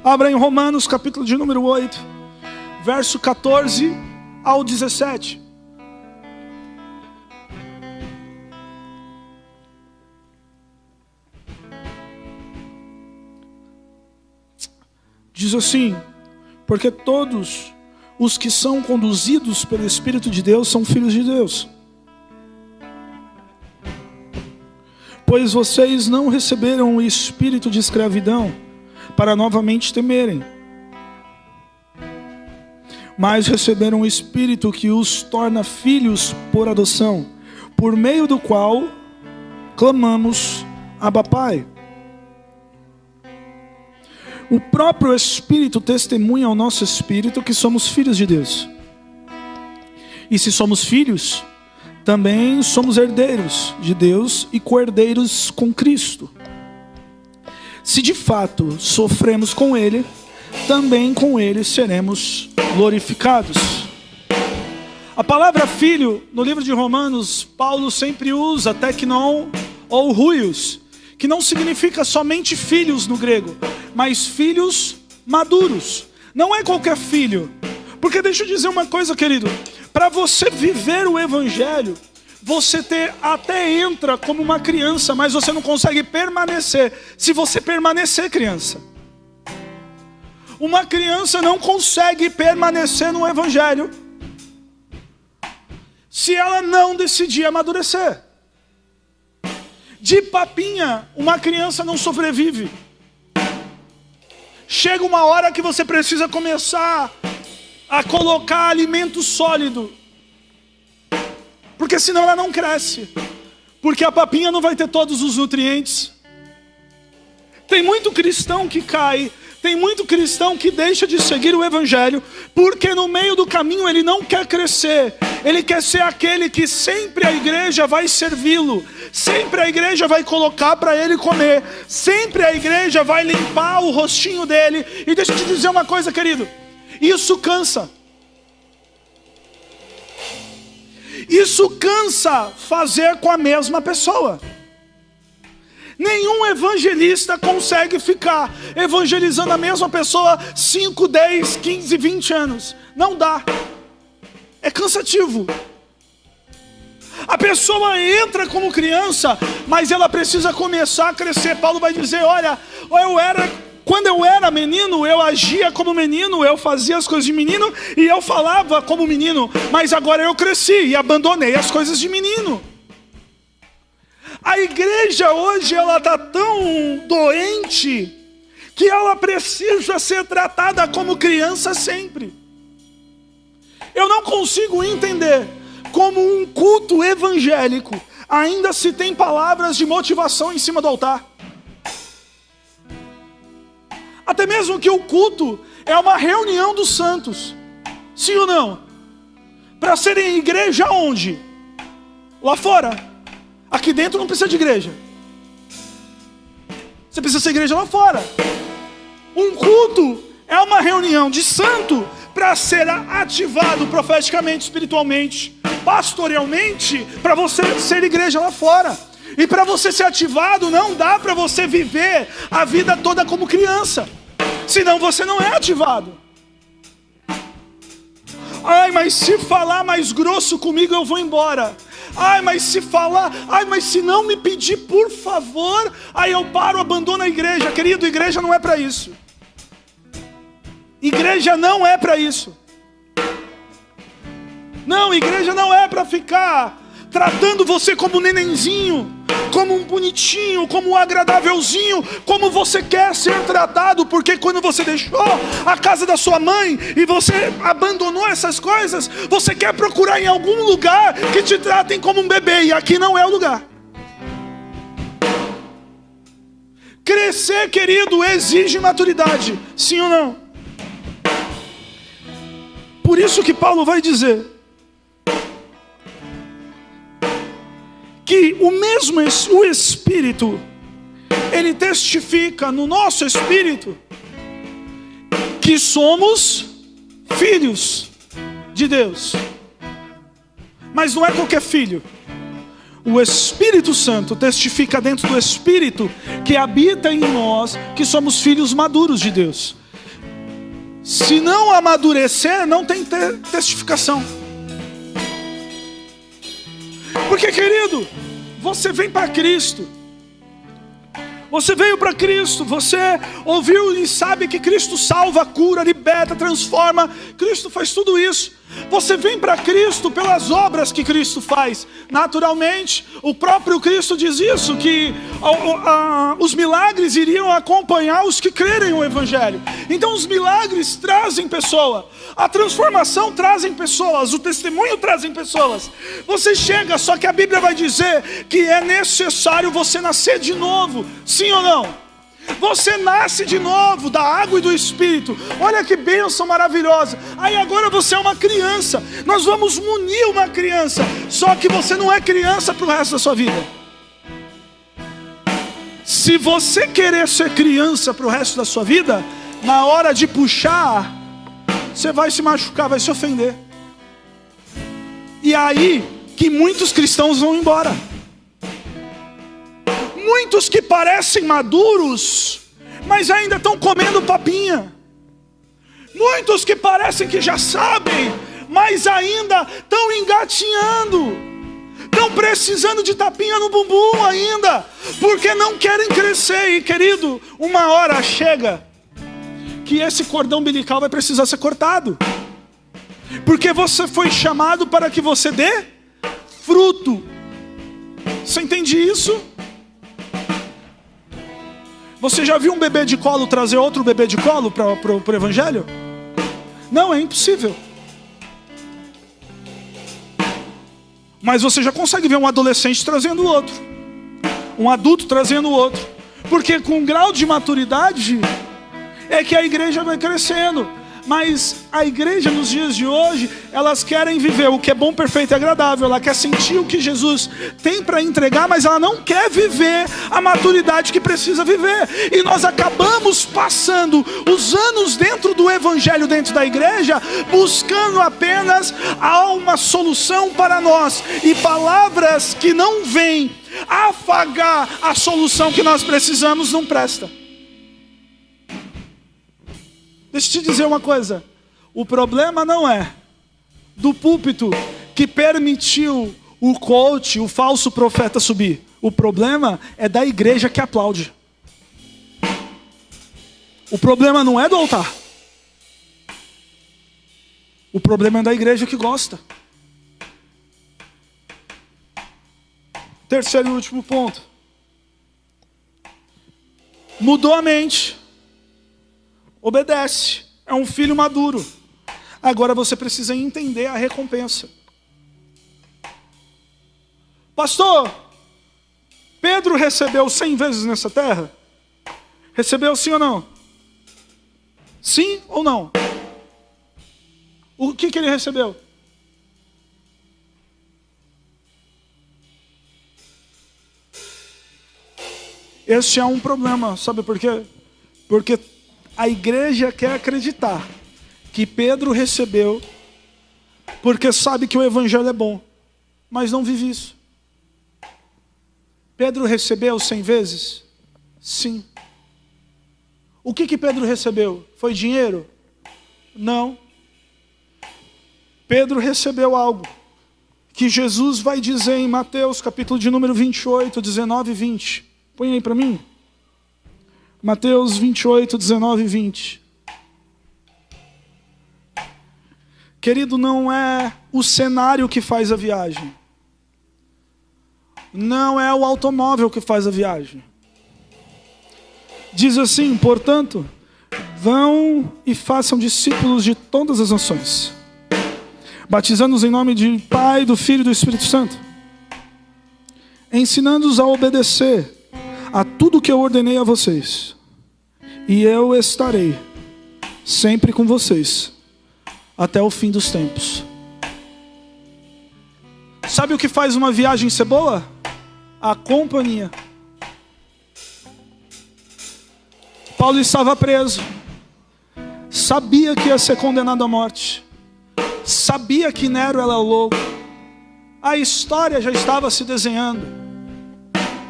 Abra em Romanos, capítulo de número 8, verso 14 ao 17. Diz assim: porque todos os que são conduzidos pelo Espírito de Deus são filhos de Deus. Pois vocês não receberam o espírito de escravidão para novamente temerem, mas receberam o Espírito que os torna filhos por adoção, por meio do qual clamamos: Abba, Pai. O próprio Espírito testemunha ao nosso espírito que somos filhos de Deus. E se somos filhos, também somos herdeiros de Deus e co-herdeiros com Cristo. Se de fato sofremos com Ele, também com Ele seremos glorificados. A palavra filho, no livro de Romanos, Paulo sempre usa teknon ou huios, que não significa somente filhos no grego, mas filhos maduros. Não é qualquer filho. Porque deixa eu dizer uma coisa, querido. Para você viver o evangelho, você até entra como uma criança, mas você não consegue permanecer se você permanecer criança. Uma criança não consegue permanecer no evangelho se ela não decidir amadurecer. De papinha, uma criança não sobrevive. Chega uma hora que você precisa começar a colocar alimento sólido, porque senão ela não cresce, porque a papinha não vai ter todos os nutrientes. Tem muito cristão que cai, tem muito cristão que deixa de seguir o evangelho, porque no meio do caminho ele não quer crescer. Ele quer ser aquele que sempre a igreja vai servi-lo, sempre a igreja vai colocar para ele comer, sempre a igreja vai limpar o rostinho dele. E deixa eu te dizer uma coisa, querido, isso cansa. Isso cansa fazer com a mesma pessoa. Nenhum evangelista consegue ficar evangelizando a mesma pessoa 5, 10, 15, 20 anos. Não dá. É cansativo. A pessoa entra como criança, mas ela precisa começar a crescer. Paulo vai dizer: olha, quando eu era menino, eu agia como menino, eu fazia as coisas de menino e eu falava como menino, mas agora eu cresci e abandonei as coisas de menino. A igreja hoje, ela está tão doente que ela precisa ser tratada como criança sempre. Eu não consigo entender como um culto evangélico ainda se tem palavras de motivação em cima do altar. Até mesmo que o culto é uma reunião dos santos. Sim ou não? Para serem igreja onde? Lá fora. Aqui dentro não precisa de igreja. Você precisa ser igreja lá fora. Um culto é uma reunião de santo para ser ativado profeticamente, espiritualmente, pastorialmente, para você ser igreja lá fora. E para você ser ativado, não dá para você viver a vida toda como criança, senão você não é ativado. Ai, mas se falar mais grosso comigo eu vou embora. Ai, mas se falar, ai, mas se não me pedir, por favor, aí eu paro, abandono a igreja. Querido, igreja não é para isso. Igreja não é para isso. Não, igreja não é para ficar tratando você como um nenenzinho, como um bonitinho, como um agradávelzinho, como você quer ser tratado, porque quando você deixou a casa da sua mãe e você abandonou essas coisas, você quer procurar em algum lugar que te tratem como um bebê, e aqui não é o lugar. Crescer, querido, exige maturidade, sim ou não? Por isso que Paulo vai dizer que o Espírito, ele testifica no nosso espírito que somos filhos de Deus. Mas não é qualquer filho. O Espírito Santo testifica dentro do Espírito que habita em nós que somos filhos maduros de Deus. Se não amadurecer, não tem testificação. Porque, querido, você vem para Cristo. Você veio para Cristo, você ouviu e sabe que Cristo salva, cura, liberta, transforma. Cristo faz tudo isso. Você vem para Cristo pelas obras que Cristo faz. Naturalmente, o próprio Cristo diz isso, que os milagres iriam acompanhar os que crerem no Evangelho. Então os milagres trazem pessoa, a transformação trazem pessoas, o testemunho trazem pessoas. Você chega, só que a Bíblia vai dizer que é necessário você nascer de novo. Sim ou não? Você nasce de novo da água e do Espírito. Olha que bênção maravilhosa. Aí agora você é uma criança. Nós vamos munir uma criança. Só que você não é criança para o resto da sua vida. Se você querer ser criança para o resto da sua vida, na hora de puxar, você vai se machucar, vai se ofender. E aí que muitos cristãos vão embora. Muitos que parecem maduros, mas ainda estão comendo papinha. Muitos que parecem que já sabem, mas ainda estão engatinhando. Estão precisando de tapinha no bumbum ainda, porque não querem crescer. E, querido, uma hora chega que esse cordão umbilical vai precisar ser cortado. Porque você foi chamado para que você dê fruto. Você entende isso? Você já viu um bebê de colo trazer outro bebê de colo para o Evangelho? Não, é impossível. Mas você já consegue ver um adolescente trazendo o outro, um adulto trazendo o outro. Porque com um grau de maturidade é que a igreja vai crescendo. Mas a igreja nos dias de hoje, elas querem viver o que é bom, perfeito e agradável. Ela quer sentir o que Jesus tem para entregar, mas ela não quer viver a maturidade que precisa viver. E nós acabamos passando os anos dentro do Evangelho, dentro da igreja, buscando apenas uma solução para nós. E palavras que não vêm afagar a solução que nós precisamos não presta. Deixa eu te dizer uma coisa. O problema não é do púlpito que permitiu o coach, o falso profeta subir. O problema é da igreja que aplaude. O problema não é do altar. O problema é da igreja que gosta. Terceiro e último ponto. Mudou a mente. Obedece, é um filho maduro. Agora você precisa entender a recompensa. Pastor, Pedro recebeu 100 vezes nessa terra? Recebeu sim ou não? Sim ou não? O que ele recebeu? Esse é um problema, sabe por quê? Porque a igreja quer acreditar que Pedro recebeu porque sabe que o evangelho é bom, mas não vive isso. Pedro recebeu 100 vezes? Sim. O que Pedro recebeu? Foi dinheiro? Não. Pedro recebeu algo que Jesus vai dizer em Mateus, capítulo de número 28, 19 e 20. Põe aí para mim. Mateus 28, 19 e 20. Querido, não é o cenário que faz a viagem. Não é o automóvel que faz a viagem. Diz assim, portanto, vão e façam discípulos de todas as nações, batizando-os em nome do Pai, do Filho e do Espírito Santo, ensinando-os a obedecer a tudo que eu ordenei a vocês. E eu estarei sempre com vocês até o fim dos tempos. Sabe o que faz uma viagem ser boa? A companhia. Paulo estava preso. Sabia que ia ser condenado à morte. Sabia que Nero era louco. A história já estava se desenhando.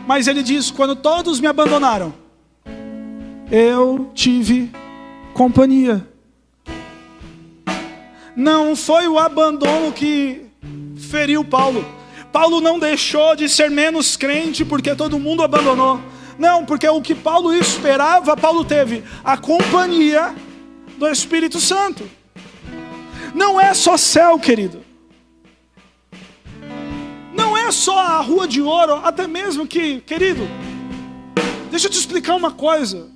Mas ele diz, quando todos me abandonaram, eu tive companhia. Não foi o abandono que feriu Paulo. Paulo não deixou de ser menos crente porque todo mundo abandonou. Não, porque o que Paulo esperava, Paulo teve a companhia do Espírito Santo. Não é só céu, querido. Não é só a rua de ouro, até mesmo que, querido, deixa eu te explicar uma coisa.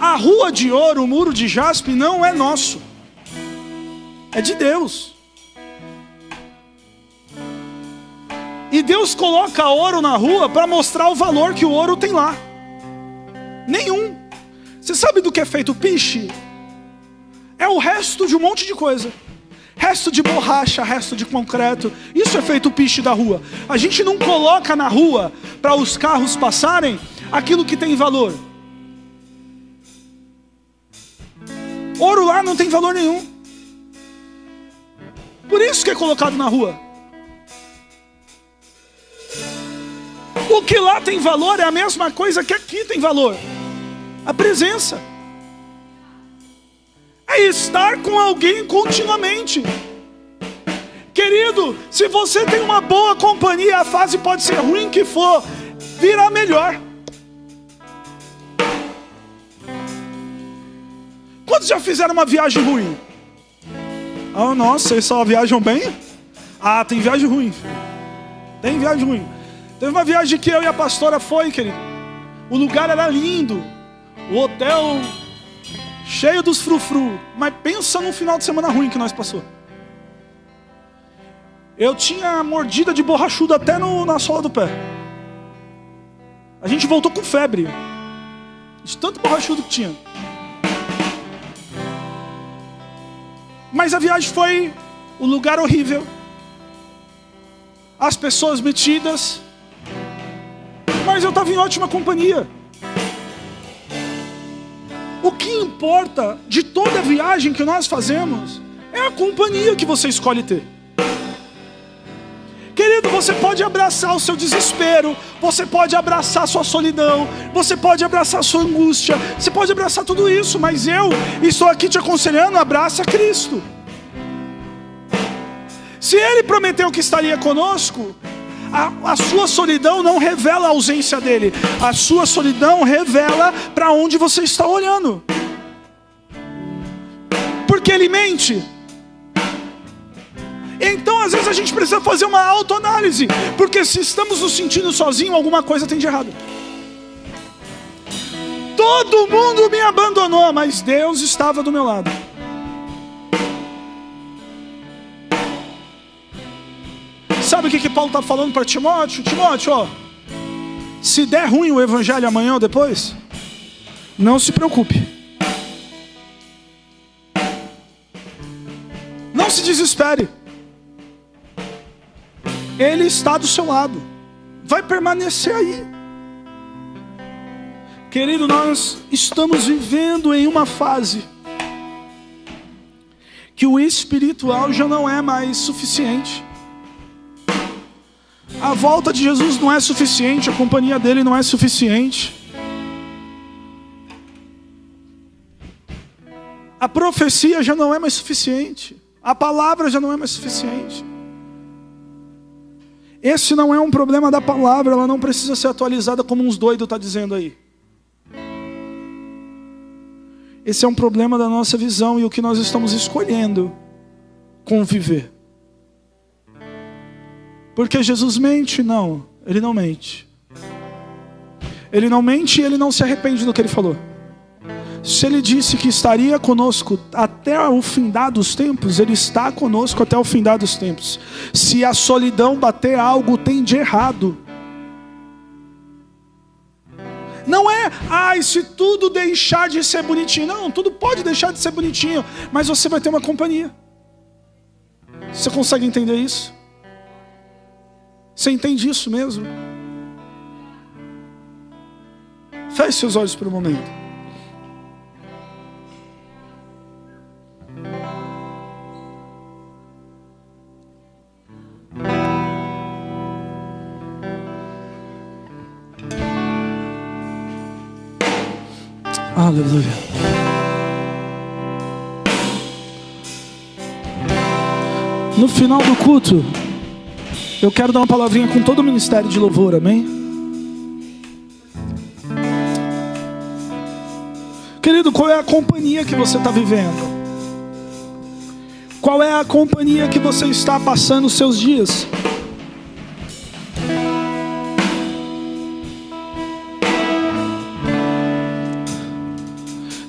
A rua de ouro, o muro de jaspe, não é nosso. É de Deus. E Deus coloca ouro na rua para mostrar o valor que o ouro tem lá. Nenhum. Você sabe do que é feito o piche? É o resto de um monte de coisa. Resto de borracha, resto de concreto. Isso é feito o piche da rua. A gente não coloca na rua para os carros passarem aquilo que tem valor. Ouro lá não tem valor nenhum. Por isso que é colocado na rua. O que lá tem valor é a mesma coisa que aqui tem valor. A presença. É estar com alguém continuamente. Querido, se você tem uma boa companhia, a fase pode ser ruim que for, virá melhor. Quantos já fizeram uma viagem ruim? Ah, nossa, vocês só viajam bem? Ah, tem viagem ruim. Tem viagem ruim. Teve uma viagem que eu e a pastora foi, querido. O lugar era lindo. O hotel cheio dos frufru. Mas pensa num final de semana ruim que nós passou. Eu tinha mordida de borrachudo até na sola do pé. A gente voltou com febre. De tanto borrachudo que tinha. Mas a viagem foi o lugar horrível. As pessoas metidas. Mas eu estava em ótima companhia. O que importa de toda viagem que nós fazemos é a companhia que você escolhe ter. Querido, você pode abraçar o seu desespero, você pode abraçar a sua solidão, você pode abraçar a sua angústia, você pode abraçar tudo isso, mas eu estou aqui te aconselhando, abraça Cristo. Se Ele prometeu que estaria conosco, a sua solidão não revela a ausência dele. A sua solidão revela para onde você está olhando. Porque ele mente. Então às vezes a gente precisa fazer uma autoanálise. Porque se estamos nos sentindo sozinhos, alguma coisa tem de errado. Todo mundo me abandonou, mas Deus estava do meu lado. Sabe o que Paulo está falando para Timóteo? Timóteo, ó, se der ruim o evangelho amanhã ou depois, não se preocupe. Não se desespere. Ele está do seu lado. Vai permanecer aí. Querido, nós estamos vivendo em uma fase que o espiritual já não é mais suficiente. A volta de Jesus não é suficiente, a companhia dele não é suficiente. A profecia já não é mais suficiente. A palavra já não é mais suficiente. Esse não é um problema da palavra, ela não precisa ser atualizada como uns doidos estão dizendo aí. Esse é um problema da nossa visão e o que nós estamos escolhendo conviver. Porque Jesus mente? Não, Ele não mente. Ele não mente e Ele não se arrepende do que Ele falou. Se Ele disse que estaria conosco até o findar dos tempos, Ele está conosco até o findar dos tempos. Se a solidão bater, algo tem de errado. Não é, se tudo deixar de ser bonitinho. Não, tudo pode deixar de ser bonitinho, mas você vai ter uma companhia. Você consegue entender isso? Você entende isso mesmo? Feche seus olhos por um momento. Aleluia. No final do culto, eu quero dar uma palavrinha com todo o ministério de louvor, amém? Querido, qual é a companhia que você está vivendo? Qual é a companhia que você está passando os seus dias?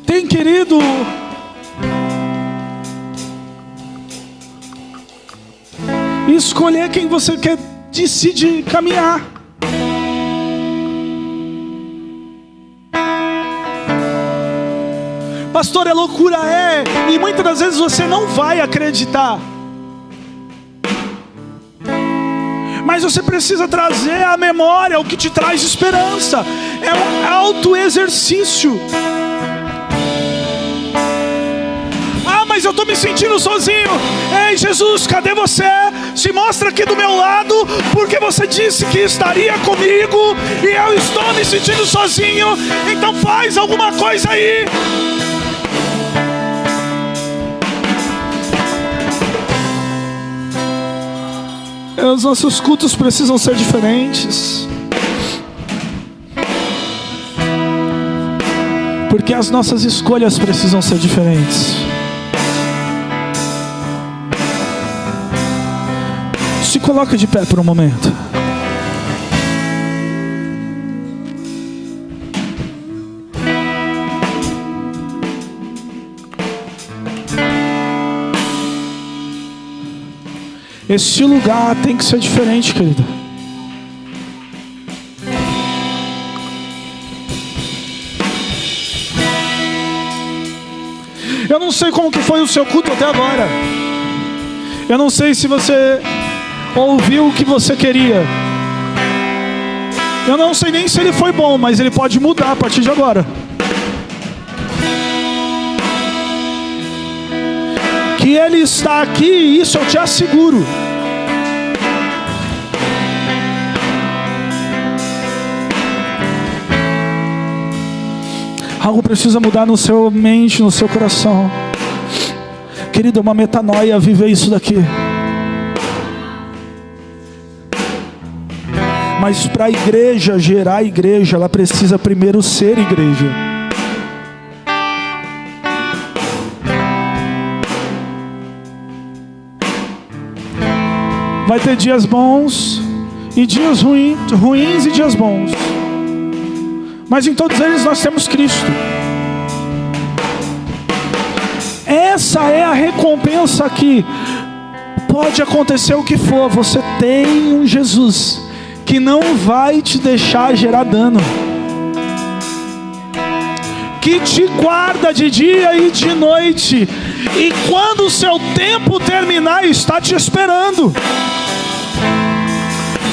Tem querido escolher quem você quer decide caminhar. Pastor, é loucura, e muitas das vezes você não vai acreditar. Mas você precisa trazer à memória o que te traz esperança. É um autoexercício. Mas eu estou me sentindo sozinho. Ei, Jesus, cadê você? Se mostra aqui do meu lado, porque você disse que estaria comigo e eu estou me sentindo sozinho. Então faz alguma coisa aí. Os nossos cultos precisam ser diferentes, porque as nossas escolhas precisam ser diferentes. Se coloca de pé por um momento. Este lugar tem que ser diferente, querido. Eu não sei como que foi o seu culto até agora. Eu não sei se você ouviu o que você queria. Eu não sei nem se ele foi bom, mas ele pode mudar a partir de agora. Que ele está aqui, isso eu te asseguro. Algo precisa mudar no seu mente, no seu coração. Querido, uma metanoia, viver isso daqui. Mas para a igreja gerar igreja, ela precisa primeiro ser igreja. Vai ter dias bons e dias ruins e dias bons. Mas em todos eles nós temos Cristo. Essa é a recompensa aqui. Pode acontecer o que for, você tem um Jesus que não vai te deixar gerar dano, que te guarda de dia e de noite, e quando o seu tempo terminar, está te esperando,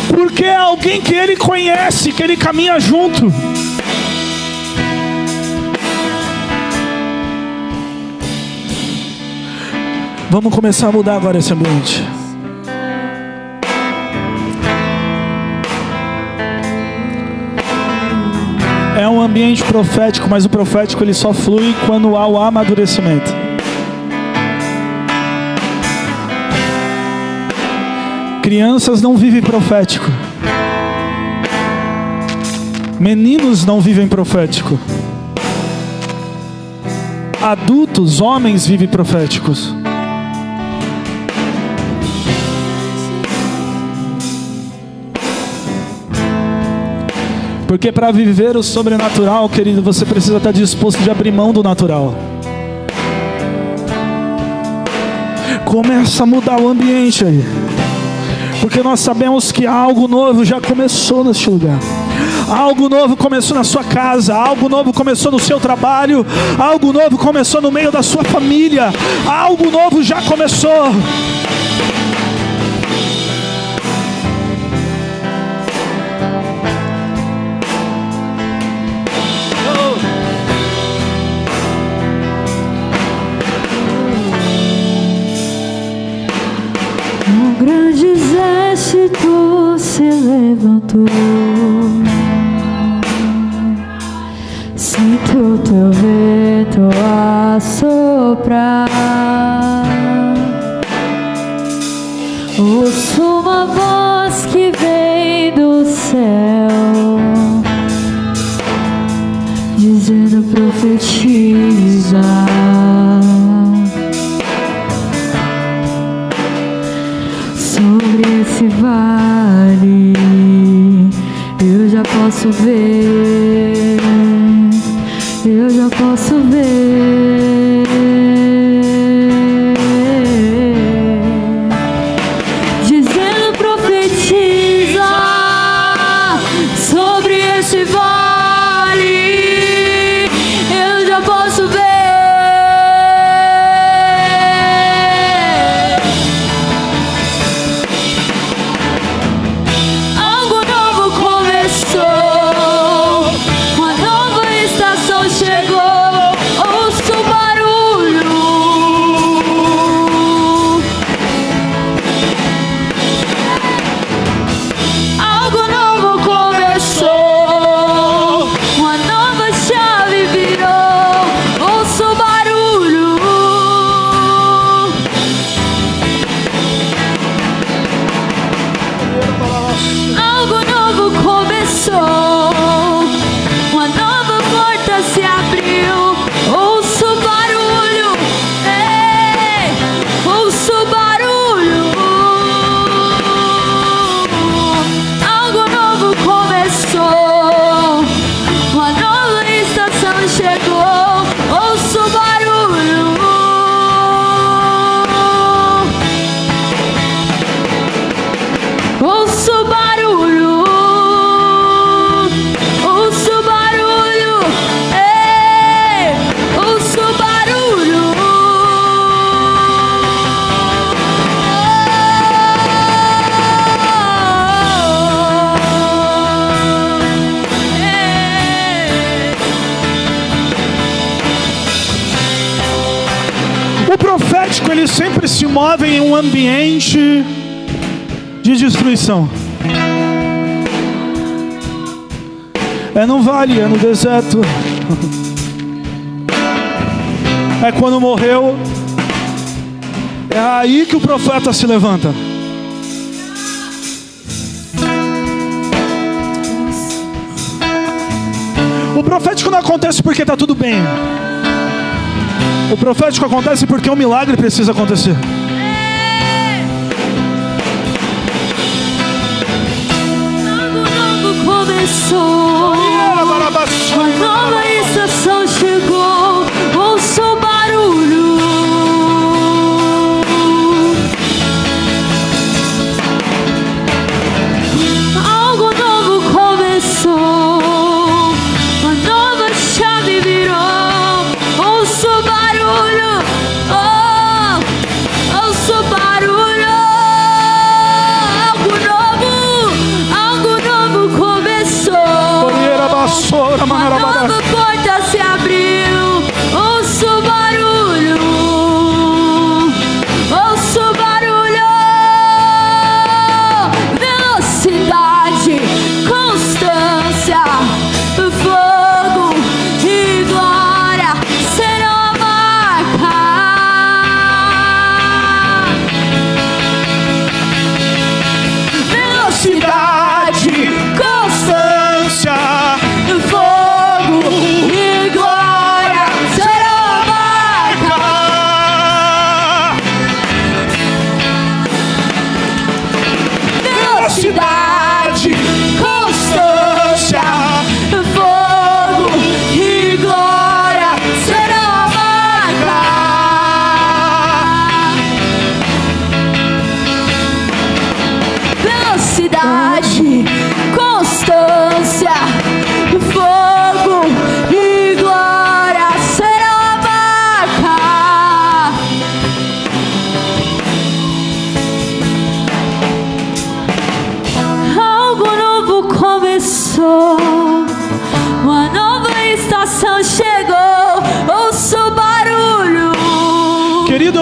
porque é alguém que Ele conhece, que Ele caminha junto. Vamos começar a mudar agora esse ambiente. É um ambiente profético, mas o profético ele só flui quando há o amadurecimento. Crianças não vivem profético. Meninos não vivem profético. Adultos, homens vivem proféticos. Porque para viver o sobrenatural, querido, você precisa estar disposto de abrir mão do natural. Começa a mudar o ambiente aí. Porque nós sabemos que algo novo já começou neste lugar. Algo novo começou na sua casa, algo novo começou no seu trabalho, algo novo começou no meio da sua família, algo novo já começou. Um grande exército se levantou. Sinto o teu vento a soprar. Ouço uma voz que vem do céu, dizendo: profetiza. Sobre esse vale eu já posso ver. Eu já posso ver. Dizendo: profetiza sobre esse vale. Eu já posso ver. Algo novo começou. Uma nova estação chegou. Ouço o barulho. Algo novo começou. Uma nova chave virou. Ouço o barulho. Algo novo começou. Uma nova porta se abriu. Ouço o barulho. Ei, ouço o barulho. Algo novo começou. Uma nova estação chegou. Ouço o barulho. Ouço o barulho. Ouço o barulho. Ei, ouço o barulho. O profético, ele sempre se move em um ambiente de destruição. É no vale, é no deserto. É quando morreu. É aí que o profeta se levanta. O profético não acontece porque está tudo bem. O profético acontece porque um milagre precisa acontecer. Algo novo começou. Uma nova estação chegou. Ouço o barulho. Algo novo começou. Uma nova chave virou. Ouço o barulho. Oh, ouço o barulho. Algo novo começou.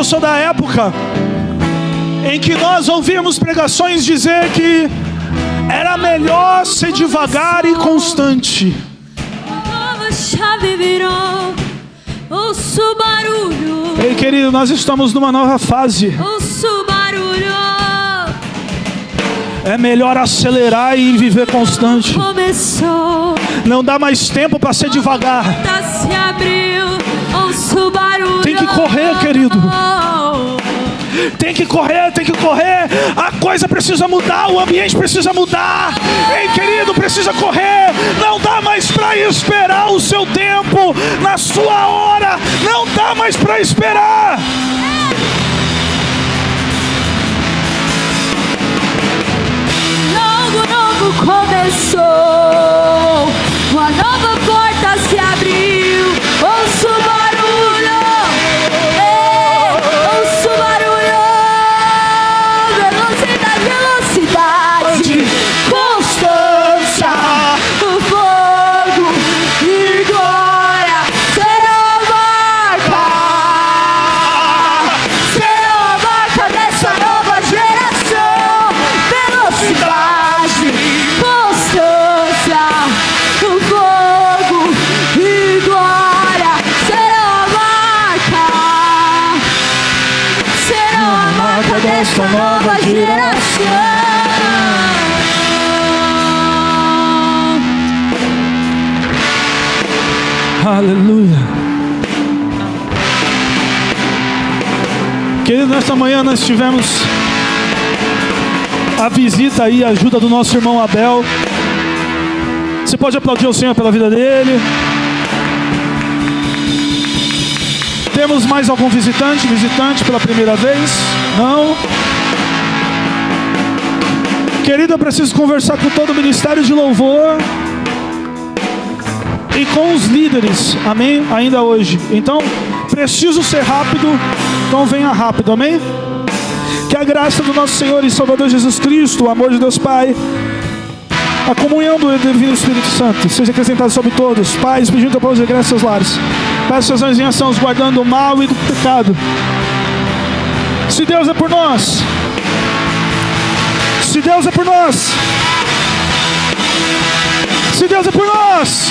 Eu sou da época em que nós ouvíamos pregações dizer que era melhor ser devagar e constante. Nova chave virou, ouço barulho. Ei, querido, nós estamos numa nova fase. Ouço barulho. É melhor acelerar e viver constante. Começou. Não dá mais tempo para ser devagar. Tá se abriu, ouço barulho. Tem que correr, querido. Tem que correr, tem que correr. A coisa precisa mudar, o ambiente precisa mudar. Ei, querido, precisa correr. Não dá mais para esperar o seu tempo na sua hora. Não dá mais para esperar. Algo novo começou. Uma nova porta se abriu. Ouço barulho. Ouço barulho. Velocidade. Constância. O fogo e glória serão a marca dessa nova geração. Velocidade, constância, o fogo e glória serão a marca dessa nova geração. Aleluia. Querido, nesta manhã nós tivemos a visita e a ajuda do nosso irmão Abel. Você pode aplaudir o Senhor pela vida dele. Temos mais algum visitante pela primeira vez? Não? Querido, eu preciso conversar com todo o ministério de louvor e com os líderes, amém? Ainda hoje. Então, preciso ser rápido, então venha rápido, amém? Que a graça do nosso Senhor e Salvador Jesus Cristo, o amor de Deus Pai, a comunhão do Divino Espírito Santo seja acrescentada sobre todos. Pais, pedindo a paz e graça aos lares. Peço seus anjos em ação, os guardando do mal e do pecado. Se Deus é por nós, se Deus é por nós, se Deus é por nós,